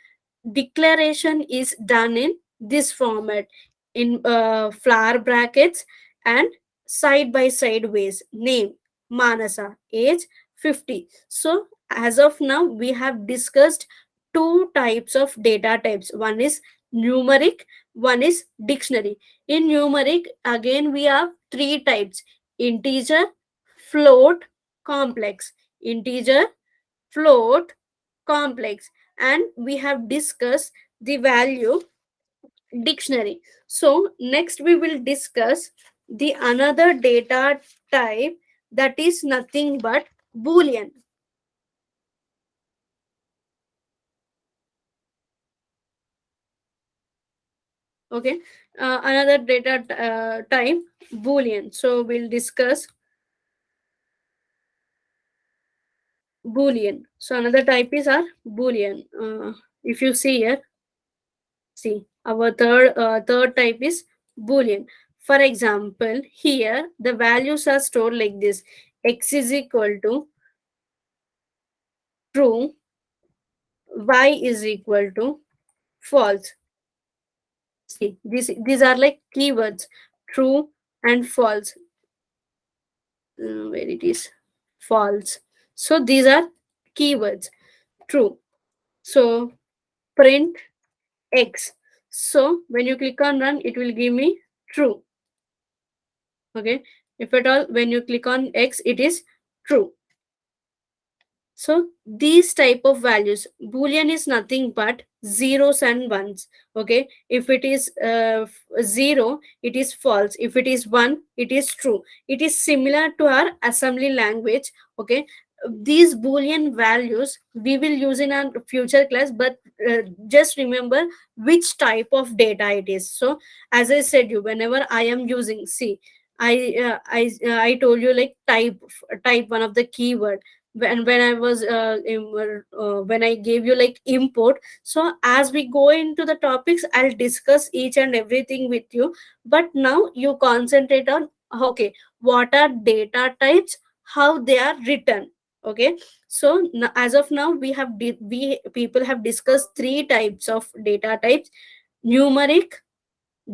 declaration is done in this format, in flower brackets and side by side ways. Name Manasa, age 50. So as of now we have discussed two types of data types. One is numeric, one is dictionary. In numeric, again we have three types: integer, float, complex. Integer, float, complex. And we have discussed the value dictionary. So next we will discuss the another data type, that is nothing but boolean. Okay, another data type, boolean. So we'll discuss boolean. So another type is our boolean. If you see here, see, our third type is boolean. For example, here the values are stored like this: x is equal to true, y is equal to false. See, these are like keywords: true and false. Where it is false. So these are keywords. True. So print x. So when you click on run, it will give me true. Okay, if at all when you click on x, it is true. So these type of values, boolean is nothing but zeros and ones. Okay, if it is 0, it is false. If it is 1, it is true. It is similar to our assembly language. Okay, these boolean values we will use in our future class, but just remember which type of data it is. So as I said you, whenever I am using, see, I told you like type one of the keyword. When I was when I gave you like import. So as we go into the topics, I'll discuss each and everything with you. But now you concentrate on, okay, what are data types, how they are written. Okay, so as of now we have we people have discussed three types of data types: numeric,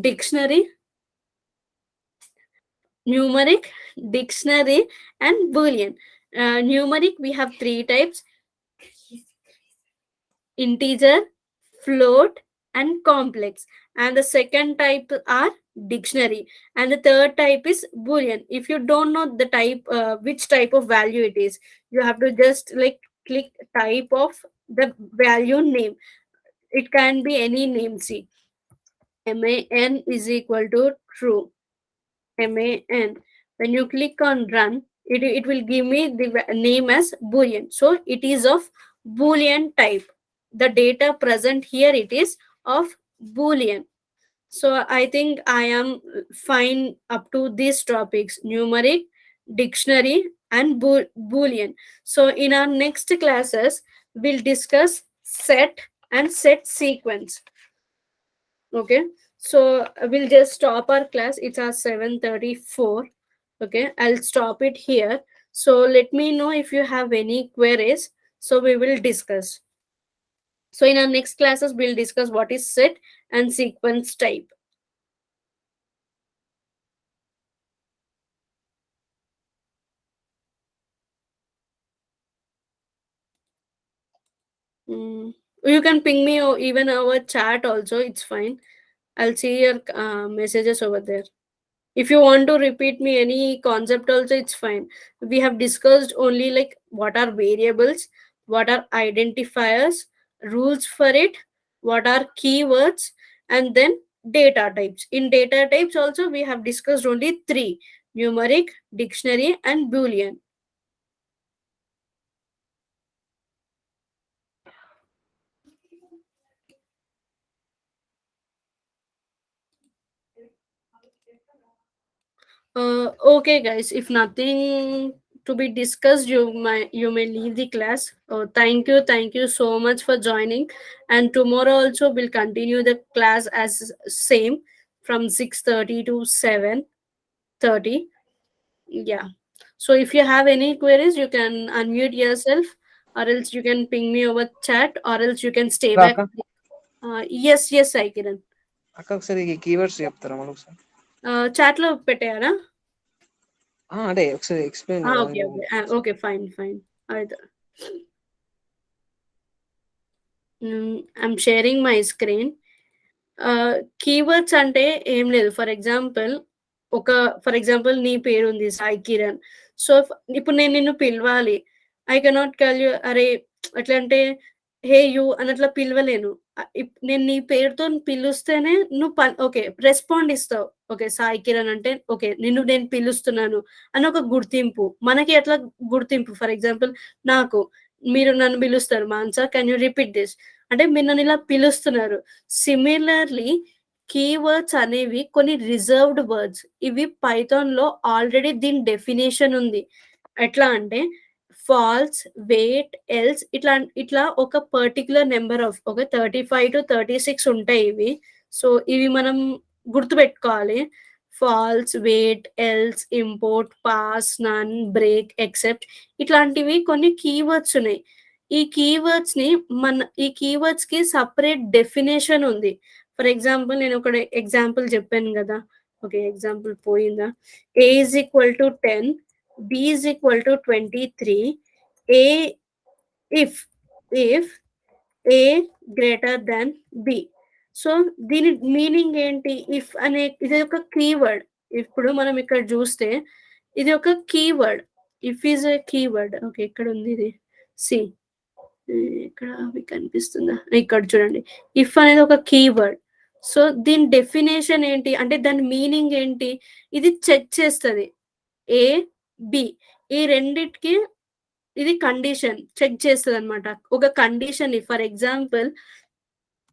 dictionary, numeric, dictionary, and boolean. Numeric, we have three types: integer, float, and complex. And the second type are dictionary, and the third type is boolean. If you don't know the type, which type of value it is, you have to just like click type of the value name. It can be any name. See, man is equal to true, man. When you click on run, it will give me the name as boolean, so it is of boolean type. The data present here, it is of boolean. So I think I am fine up to these topics: numeric, dictionary, and boolean. So in our next classes, we'll discuss set and set sequence. Okay. So we'll just stop our class. It's our 7:34. Okay. I'll stop it here. So let me know if you have any queries. So we will discuss. So in our next classes, we'll discuss what is set and sequence type. Mm. You can ping me or even our chat also. It's fine. I'll see your messages over there. If you want to repeat me any concept also, it's fine. We have discussed only like what are variables, what are identifiers, rules for it, what are keywords, and then data types. In data types also, we have discussed only three: numeric, dictionary, and boolean. Okay, guys. If nothing to be discussed, you may leave the class. Thank you so much for joining. And tomorrow also we'll continue the class as same from 6:30 to 7:30. Yeah. So if you have any queries, you can unmute yourself, or else you can ping me over chat, or else you can stay back. అక్క Yes, yes, Kiran. అక్క ఒకసారి ఈ keywords చెప్తారా మళ్ళీ ఒకసారి Chat లో పెట్టారా? అంటే ఒకసారి ఎక్స్ప్లెయిన్ Okay, చేయడానికి okay. Okay, fine, fine. Either. I'm sharing my screen. Keywords అంటే ఏం లేదు. ఫర్ ఎగ్జాంపుల్, నీ పేరు ఉంది సాయి కిరణ్. సో ఇప్పుడు నేను నిన్ను పిలవాలి. ఐ కెనాట్ కాల్ యూ అరే ఎట్లా అంటే హే యూ అని అట్లా పిలవలేను. నేను నీ పేరుతో పిలుస్తేనే నువ్వు ఓకే రెస్పాండ్ ఇస్తావు. ఓకే సాయి కిరణ్ అంటే ఓకే నిన్ను నేను పిలుస్తున్నాను అని ఒక గుర్తింపు. మనకి ఎట్లా గుర్తింపు? ఫర్ ఎగ్జాంపుల్, నాకు మీరు నన్ను పిలుస్తారు, Mansa can you repeat this అంటే మీరు నన్ను ఇలా పిలుస్తున్నారు. సిమిలర్లీ కీవర్డ్స్ అనేవి కొన్ని రిజర్వ్డ్ వర్డ్స్. ఇవి పైథాన్‌లో ఆల్రెడీ దీని డెఫినిషన్ ఉంది. ఎట్లా అంటే ఫాల్స్, వెయిట్, ఎల్స్ ఇట్లా ఇట్లా ఒక పర్టిక్యులర్ నెంబర్ ఆఫ్ ఒక 35-36 ఉంటాయి ఇవి. సో ఇవి మనం గుర్తుపెట్టుకోవాలి. False, wait, else, import, pass, none, break, except ఇట్లాంటివి కొన్ని కీవర్డ్స్ ఉన్నాయి. ఈ కీవర్డ్స్‌కి సెపరేట్ డెఫినిషన్ ఉంది. ఫర్ ఎగ్జాంపుల్, నేను ఒక ఎగ్జాంపుల్ చెప్పాను గదా! ఓకే. ఎగ్జాంపుల్ పోయిందా? A is equal to 10, B is equal to 23, A if if A greater than B. So దీని మీనింగ్ ఏంటి? ఇఫ్ అనే ఇది ఒక కీవర్డ్. ఇప్పుడు మనం ఇక్కడ చూస్తే ఇది ఒక keyword. If is a keyword. Okay. ఎక్కడుంది ఇది? సి ఇక్కడ మీకు కనిపిస్తుందా? ఇక్కడ చూడండి. ఇఫ్ అనేది ఒక కీవర్డ్. సో దీని డెఫినేషన్ ఏంటి? అంటే దాని మీనింగ్ ఏంటి? ఇది చెక్ చేస్తది. ఏ, బి ఈ రెండిటికి ఇది కండిషన్ చెక్ చేస్తదనమాట. ఒక కండిషన్‌ని ఫర్ ఎగ్జాంపుల్,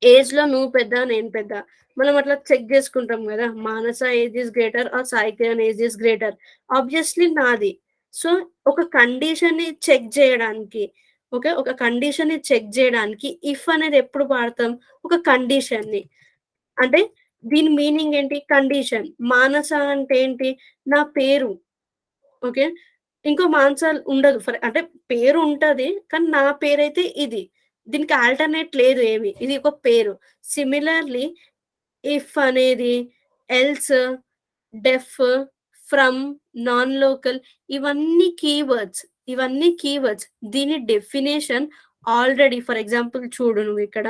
ఏజ్‌లో నువ్వు పెద్ద, నేను పెద్ద. మనం అట్లా చెక్ జేసుకుంటాం గదా! Manasa age is greater or Sai Kiran age is greater. Obviously నాది. సో, ఒక కండిషన్‌ని చెక్ జేయడానికి, ఓకే. ఒక కండిషన్‌ని చెక్ జేయడానికి ఇఫ్ అనేది ఎప్పుడు వాడతాం? ఒక కండిషన్‌ని. అంటే దీని మీనింగ్ ఏంటి? కండిషన్. మానస అంటే ఏంటి? నా పేరు. ఓకే. ఇంకో మాన్సాల్ ఉండదు. అంటే పేరు ఉంటది. కానీ నా పేరైతే ఇది. దీనికి ఆల్టర్‌నేట్ లేదు ఏమి. ఇది ఒక పేరు. సిమిలర్‌లీ ఇఫ్ అనేది, else, deaf, from, non local ఇవన్నీ కీవర్డ్స్. ఇవన్నీ కీవర్డ్స్. దీని డెఫినిషన్ ఆల్రెడీ ఫర్ ఎగ్జాంపుల్ చూడు నువ్విక్కడ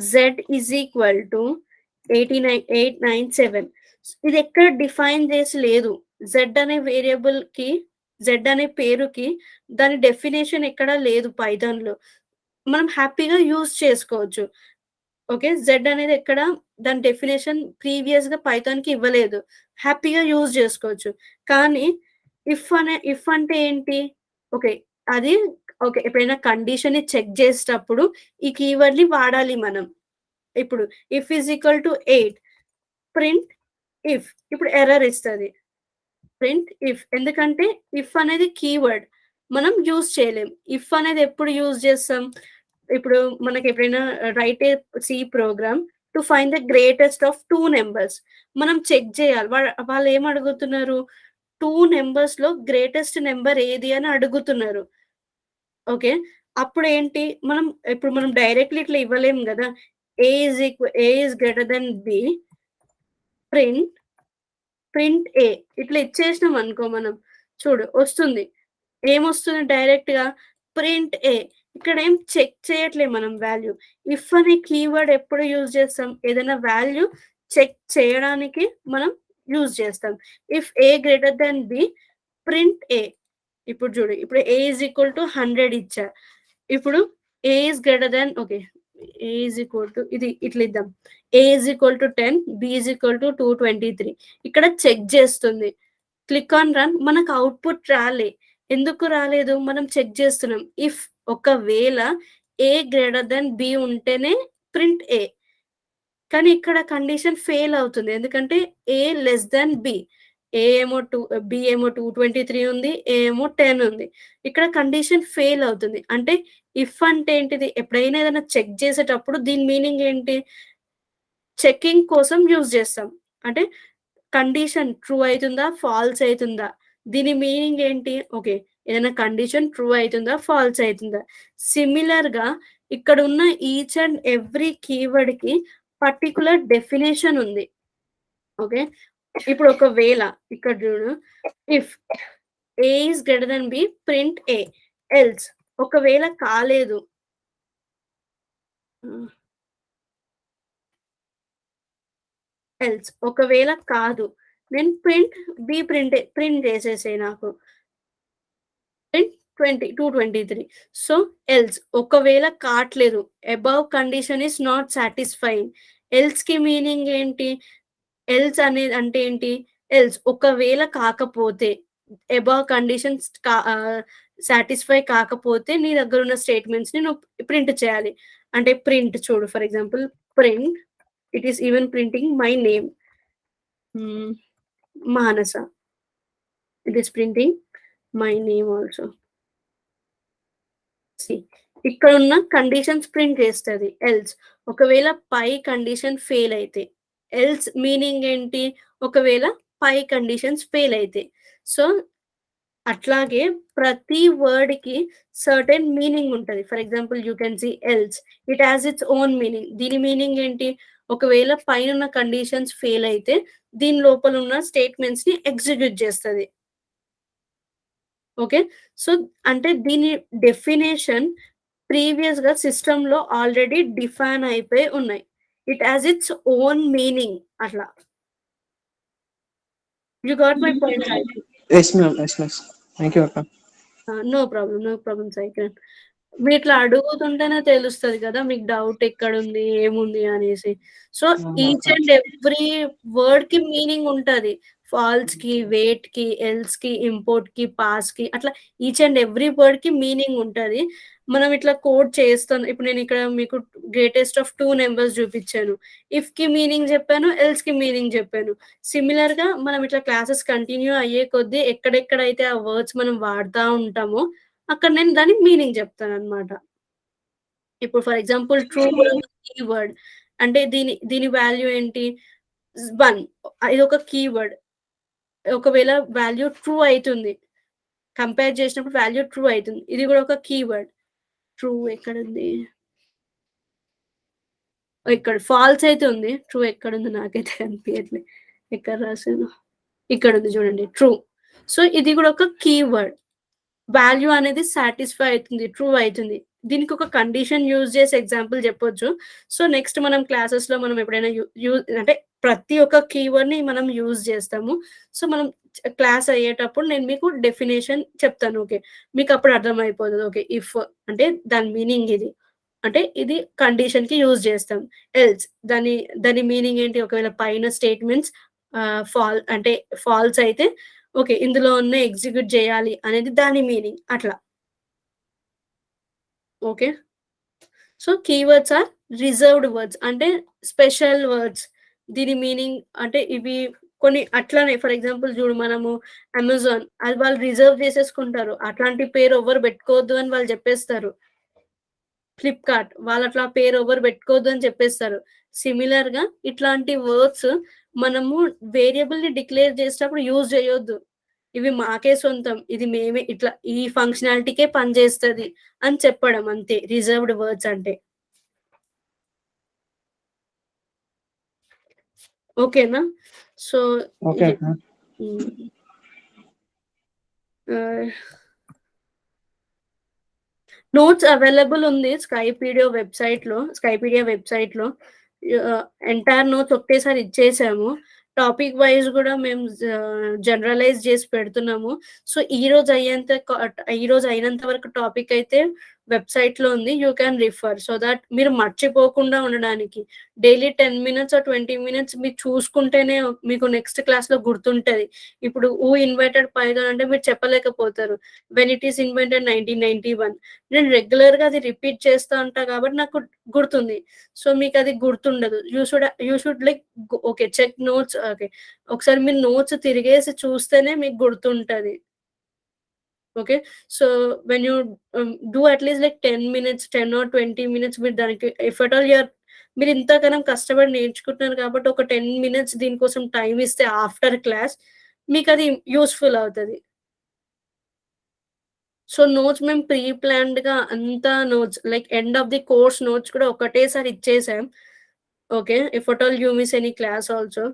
z ఈజ్ ఈక్వల్ టు 89897. ఇది ఎక్కడ డిఫైన్ చేసి లేదు. z అనే వేరియబుల్ కి, z అనే పేరుకి దాని డెఫినేషన్ ఎక్కడ లేదు పైథాన్‌లో. మనం హ్యాపీగా యూజ్ చేసుకోవచ్చు. ఓకే. జెడ్ అనేది ఎక్కడ దాని డెఫినేషన్ ప్రీవియస్‌గా పైథాన్‌కి ఇవ్వలేదు. హ్యాపీగా యూజ్ చేసుకోవచ్చు. కానీ ఇఫ్ అంటే ఏంటి? ఓకే. అది ఓకే. ఎప్పుడైనా కండిషన్‌ని చెక్ చేసేటప్పుడు ఈ కీవర్డ్‌ని వాడాలి మనం. ఇప్పుడు if is equal to 8 print if. ఇప్పుడు ఎర్రర్ ఇస్తది. Print if. ఎందుకంటే ఇఫ్ అనేది కీవర్డ్. మనం యూజ్ చేయలేం. ఇఫ్ అనేది ఎప్పుడు యూజ్ చేస్తాం? ఇప్పుడు మనకి ఎప్పుడైనా write a C program to find the greatest of 2 numbers. మనం చెక్ చేయాలి. వాళ్ళు ఏం అడుగుతున్నారు? 2 నంబర్స్‌లో గ్రేటెస్ట్ నంబర్ ఏది అని అడుగుతున్నారు. ఓకే. అప్పుడేంటి ఇప్పుడు మనం డైరెక్ట్‌లీ ఇట్లా ఇవ్వలేం గదా! A is greater than B print A. ఇట్లా ఇచ్చేసినాం అనుకో మనం. చూడు వస్తుంది. ఏమొస్తుంది డైరెక్ట్‌గా? Print A. ఇక్కడ ఏం చెక్ చేయట్లే మనం వాల్యూ. ఇఫ్ అనే కీవర్డ్ ఎప్పుడు యూజ్ చేస్తాం? ఏదైనా వాల్యూ చెక్ చేయడానికి మనం యూజ్ చేస్తాం. If A greater than B print A. ఇప్పుడు చూడు. ఇప్పుడు ఏ ఈజ్ ఈక్వల్ టు 100 ఇచ్చా. ఇప్పుడు A is greater than okay. A is equal to ఇది ఇట్లా ఇద్దాం. A is equal to 10, B is equal to 223. ఇక్కడ చెక్ చేస్తుంది. Click on run. మనకు అవుట్‌పుట్ రాలే. ఎందుకు రాలేదు? మనం చెక్ చేస్తున్నాం. ఇఫ్ ఒకవేళ ఏ గ్రేటర్ థాన్ బి ఉంటేనే ప్రింట్ ఏ. కానీ ఇక్కడ కండిషన్ ఫెయిల్ అవుతుంది. ఎందుకంటే A less than B. B ఏమో 223 ఉంది. ఏ ఏమో 10 ఉంది. ఇక్కడ కండిషన్ ఫెయిల్ అవుతుంది. అంటే ఇఫ్ అంటే ఏంటిది? ఎప్పుడైనా ఏదైనా చెక్ చేసేటప్పుడు దీని మీనింగ్ ఏంటి? చెకింగ్ కోసం యూజ్ చేస్తాం. అంటే కండిషన్ ట్రూ అయితుందా? ఫాల్స్ అయితుందా? దీని మీనింగ్ ఏంటి? ఓకే. ఏదైనా కండిషన్ ట్రూ అయితుందా? ఫాల్స్ అయితుందా? సిమిలర్‌గా ఇక్కడున్న ఈచ్ అండ్ ఎవ్రీ కీవర్డ్‌కి పర్టిక్యులర్ డెఫినిషన్ ఉంది. ఓకే. ఇప్పుడు ఒకవేళ ఇక్కడ చూడు. If A is greater than B print A. Else ఒకవేళ కాలేదు. ఒకవేళ కాదు. నేను ప్రింట్ చేసేసేయి నాకు. ప్రింట్ 223. సో, ఒకవేళ కాట్లేదు. Above condition is not satisfying. ఎల్స్‌కి మీనింగ్ ఏంటి? అనేది అంటే ఏంటి? ఒకవేళ కాకపోతే అబోవ్ కండిషన్స్ సాటిస్ఫై కాకపోతే నీ దగ్గరున్న స్టేట్మెంట్స్‌ని నువ్వు ప్రింట్ చేయాలి. అంటే ప్రింట్ చూడు for example print it is even printing my name. Manasa. It is printing my name also. ఇక్కడున్న కండిషన్స్ ప్రింట్ చేస్తది. ఒకవేళ పై కండిషన్ ఫెయిల్ అయితే. మీనింగ్ ఏంటి? ఒకవేళ పై కండిషన్స్ ఫెయిల్ అయితే. సో, అట్లాగే ప్రతి వర్డ్‌కి సర్టెన్ మీనింగ్ ఉంటది. For example you can see it has its own meaning. దీని మీనింగ్ ఏంటి? ఒకవేళ పైనున్న కండిషన్స్ ఫెయిల్ అయితే దీని లోపల ఉన్న స్టేట్మెంట్స్‌ని ఎగ్జిక్యూట్ చేస్తది. ఓకే. సో, అంటే దీని డెఫినేషన్ ప్రీవియస్‌గా సిస్టమ్‌లో ఆల్రెడీ డిఫైన్ అయిపోయి ఉన్నాయి. It has its own meaning అట్లా. You got my point right? Yes ma'am. Yes miss. Thank you అక్క. No problem cycle. మీరిట్లా అడుగుతుంటేనే తెలుస్తది కదా! మీకు డౌట్ ఎక్కడుంది, ఏముంది అనేసి. సో, ఈచ్ అండ్ ఎవ్రీ వర్డ్‌కి మీనింగ్ ఉంటది. ఫాల్స్‌కి, వెయిట్‌కి, ఎల్స్‌కి, ఇంపోర్ట్‌కి, పాస్‌కి అట్లా ఈచ్ అండ్ ఎవ్రీ వర్డ్‌కి మీనింగ్ ఉంటది. మనం ఇట్లా కోడ్ చేస్తాను. ఇప్పుడు నేనిక్కడ మీకు గ్రేటెస్ట్ ఆఫ్ 2 నంబర్స్ చూపిచ్చాను. ఇఫ్‌కి మీనింగ్ చెప్పాను, ఎల్స్‌కి మీనింగ్ చెప్పాను. సిమిలర్‌గా మనం ఇట్లా క్లాసెస్ కంటిన్యూ అయ్యే కొద్దీ ఎక్కడెక్కడైతే ఆ వర్డ్స్ మనం వాడతా ఉంటామో అక్కడ నేను దానికి మీనింగ్ చెప్తాననమాట. ఇప్పుడు ఫర్ ఎగ్జాంపుల్ ట్రూ కూడా ఒక కీవర్డ్. అంటే దీని వాల్యూ ఏంటి? 1 ఇదొక కీవర్డ్. ఒకవేళ వాల్యూ ట్రూ అయితుంది. కంపేర్ చేసినప్పుడు వాల్యూ ట్రూ అయితుంది. ఇది కూడా ఒక కీవర్డ్. ట్రూ ఎక్కడుంది? ఇక్కడ ఫాల్స్ అయితే ఉంది. ట్రూ ఎక్కడుందో నాకైతే కనిపియట్లే. ఎక్కడ రాసాను? ఇక్కడుంది చూడండి ట్రూ. సో, ఇది కూడా ఒక కీవర్డ్. వాల్యూ అనేది సాటిస్ఫై అయితుంది. ట్రూ అయితుంది. దీనికి ఒక కండిషన్ యూజ్ చేసి ఎగ్జాంపుల్ చెప్పొచ్చు. సో, నెక్స్ట్ మనం క్లాసెస్‌లో మనం ఎప్పుడైనా అంటే ప్రతి ఒక్క కీవర్డ్‌ని మనం యూజ్ చేస్తాము. సో, మనం క్లాస్ అయ్యేటప్పుడు నేను మీకు డెఫినిషన్ చెప్తాను. ఓకే. మీకప్పుడు అర్థమైపోతది. ఓకే. ఇఫ్ అంటే దాని మీనింగ్ ఇది. అంటే ఇది కండిషన్‌కి యూజ్ చేస్తాం. ఎల్స్ దాని దాని మీనింగ్ ఏంటి? ఒకవేళ పైన స్టేట్మెంట్స్ అంటే ఫాల్స్ అయితే ఓకే. ఇందులో ఉన్న ఎగ్జిక్యూట్ చేయాలి అనేది దాని మీనింగ్ అట్లా. Okay. So, keywords are reserved words అంటే స్పెషల్ వర్డ్స్. దీని మీనింగ్ అంటే ఇవి కొన్ని అట్లనే ఫర్ ఎగ్జాంపుల్ చూడు మనము అమెజాన్ అది వాళ్ళు రిజర్వ్ చేసేసుకుంటారు. అట్లాంటి పేరు ఎవ్వరు పెట్టుకోవద్దు అని వాళ్ళు చెప్పేస్తారు. ఫ్లిప్‌కార్ట్ వాళ్ళట్లా పేరు ఎవ్వరు పెట్టుకోవద్దు అని చెప్పేస్తారు. సిమిలర్‌గా ఇట్లాంటి వర్డ్స్ మనము వేరియబుల్‌ని డిక్లేర్ చేసేటప్పుడు యూజ్ చేయొద్దు. ఇవి మాకే సొంతం. ఇది మేమే ఇట్లా ఈ ఫంక్షనాలిటీకే పనిచేస్తది అని చెప్పడం అంతే రిజర్వ్డ్ వర్డ్స్ అంటే. ఓకేనా? సో, ఓకే ఇది అక్క. హ్మ్. ఆహ్, నోట్స్ అవైలబుల్ ఉంది స్కైపీడియా వెబ్‌సైట్‌లో. ఎంటైర్ నోట్స్ ఒకటేసారి ఇచ్చేసాము. టాపిక్ వైస్ గూడా మేము జనరలైజ్ చేసి పెడుతున్నాము. సో, ఈరోజు అయినంత వరకు టాపిక్ అయితే వెబ్‌సైట్‌లో ఉంది. You can refer so that మీరు మర్చిపోకుండా ఉండడానికి. డైలీ 10 మినిట్స్ ఆర్ 20 మినిట్స్ మీరు చూసుకుంటేనే మీకు నెక్స్ట్ క్లాస్‌లో గుర్తుంటది. ఇప్పుడు హూ ఇన్వెంటెడ్ పైథాన్ అంటే మీరు చెప్పలేకపోతారు. వెన్ ఇట్ ఈస్ ఇన్వెంటెడ్ 1991 నేను రెగ్యులర్‌గా అది రిపీట్ చేస్తా ఉంటా కాబట్టి నాకు గుర్తుంది. సో, మీకది గుర్తుండదు. You should like okay. Check notes okay. ఒకసారి మీరు నోట్స్ తిరిగేసి చూస్తేనే మీకు గుర్తుంటది. Okay. So, when you do at least like 10 minutes, 10 or 20 minutes మీరు దానికి ఇఫ్ అట్ ఆల్ మీరు ఇంతగనం కష్టపడి నేర్చుకుంటున్నారు కాబట్టి ఒక 10 మినిట్స్ దీనికోసం టైమ్ ఇస్తే ఆఫ్టర్ క్లాస్ మీకది యూజ్‌ఫుల్ అవుతది. సో, నోట్స్ మేము ప్రీ ప్లాన్డ్‌గా అంతా notes like end of the course notes కూడా ఒకటేసారి ఇచ్చేసాం. Okay. If at all you miss any class also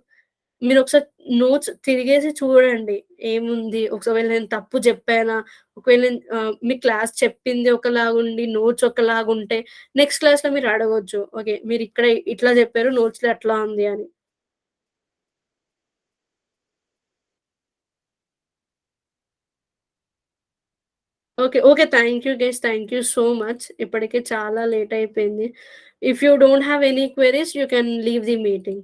మీరొకసారి నోట్స్ తిరిగేసి చూడండి. ఏముంది? ఒకవేళ నేను తప్పు జెప్పానా? ఒకవేళ నేను మీ క్లాస్ చెప్పింది ఒకలాగుండి, నోట్స్ ఒకలాగుంటే నెక్స్ట్ క్లాస్‌లో మీరు అడగొచ్చు. ఓకే. మీరిక్కడ ఇట్లా జెప్పారు. నోట్స్‌లో ఎట్లా ఉంది అని. Okay. Okay. Thank you guys. Thank you so much. ఇప్పటికే చాలా లేట్ అయిపోయింది. If you don't have any queries you can leave the meeting.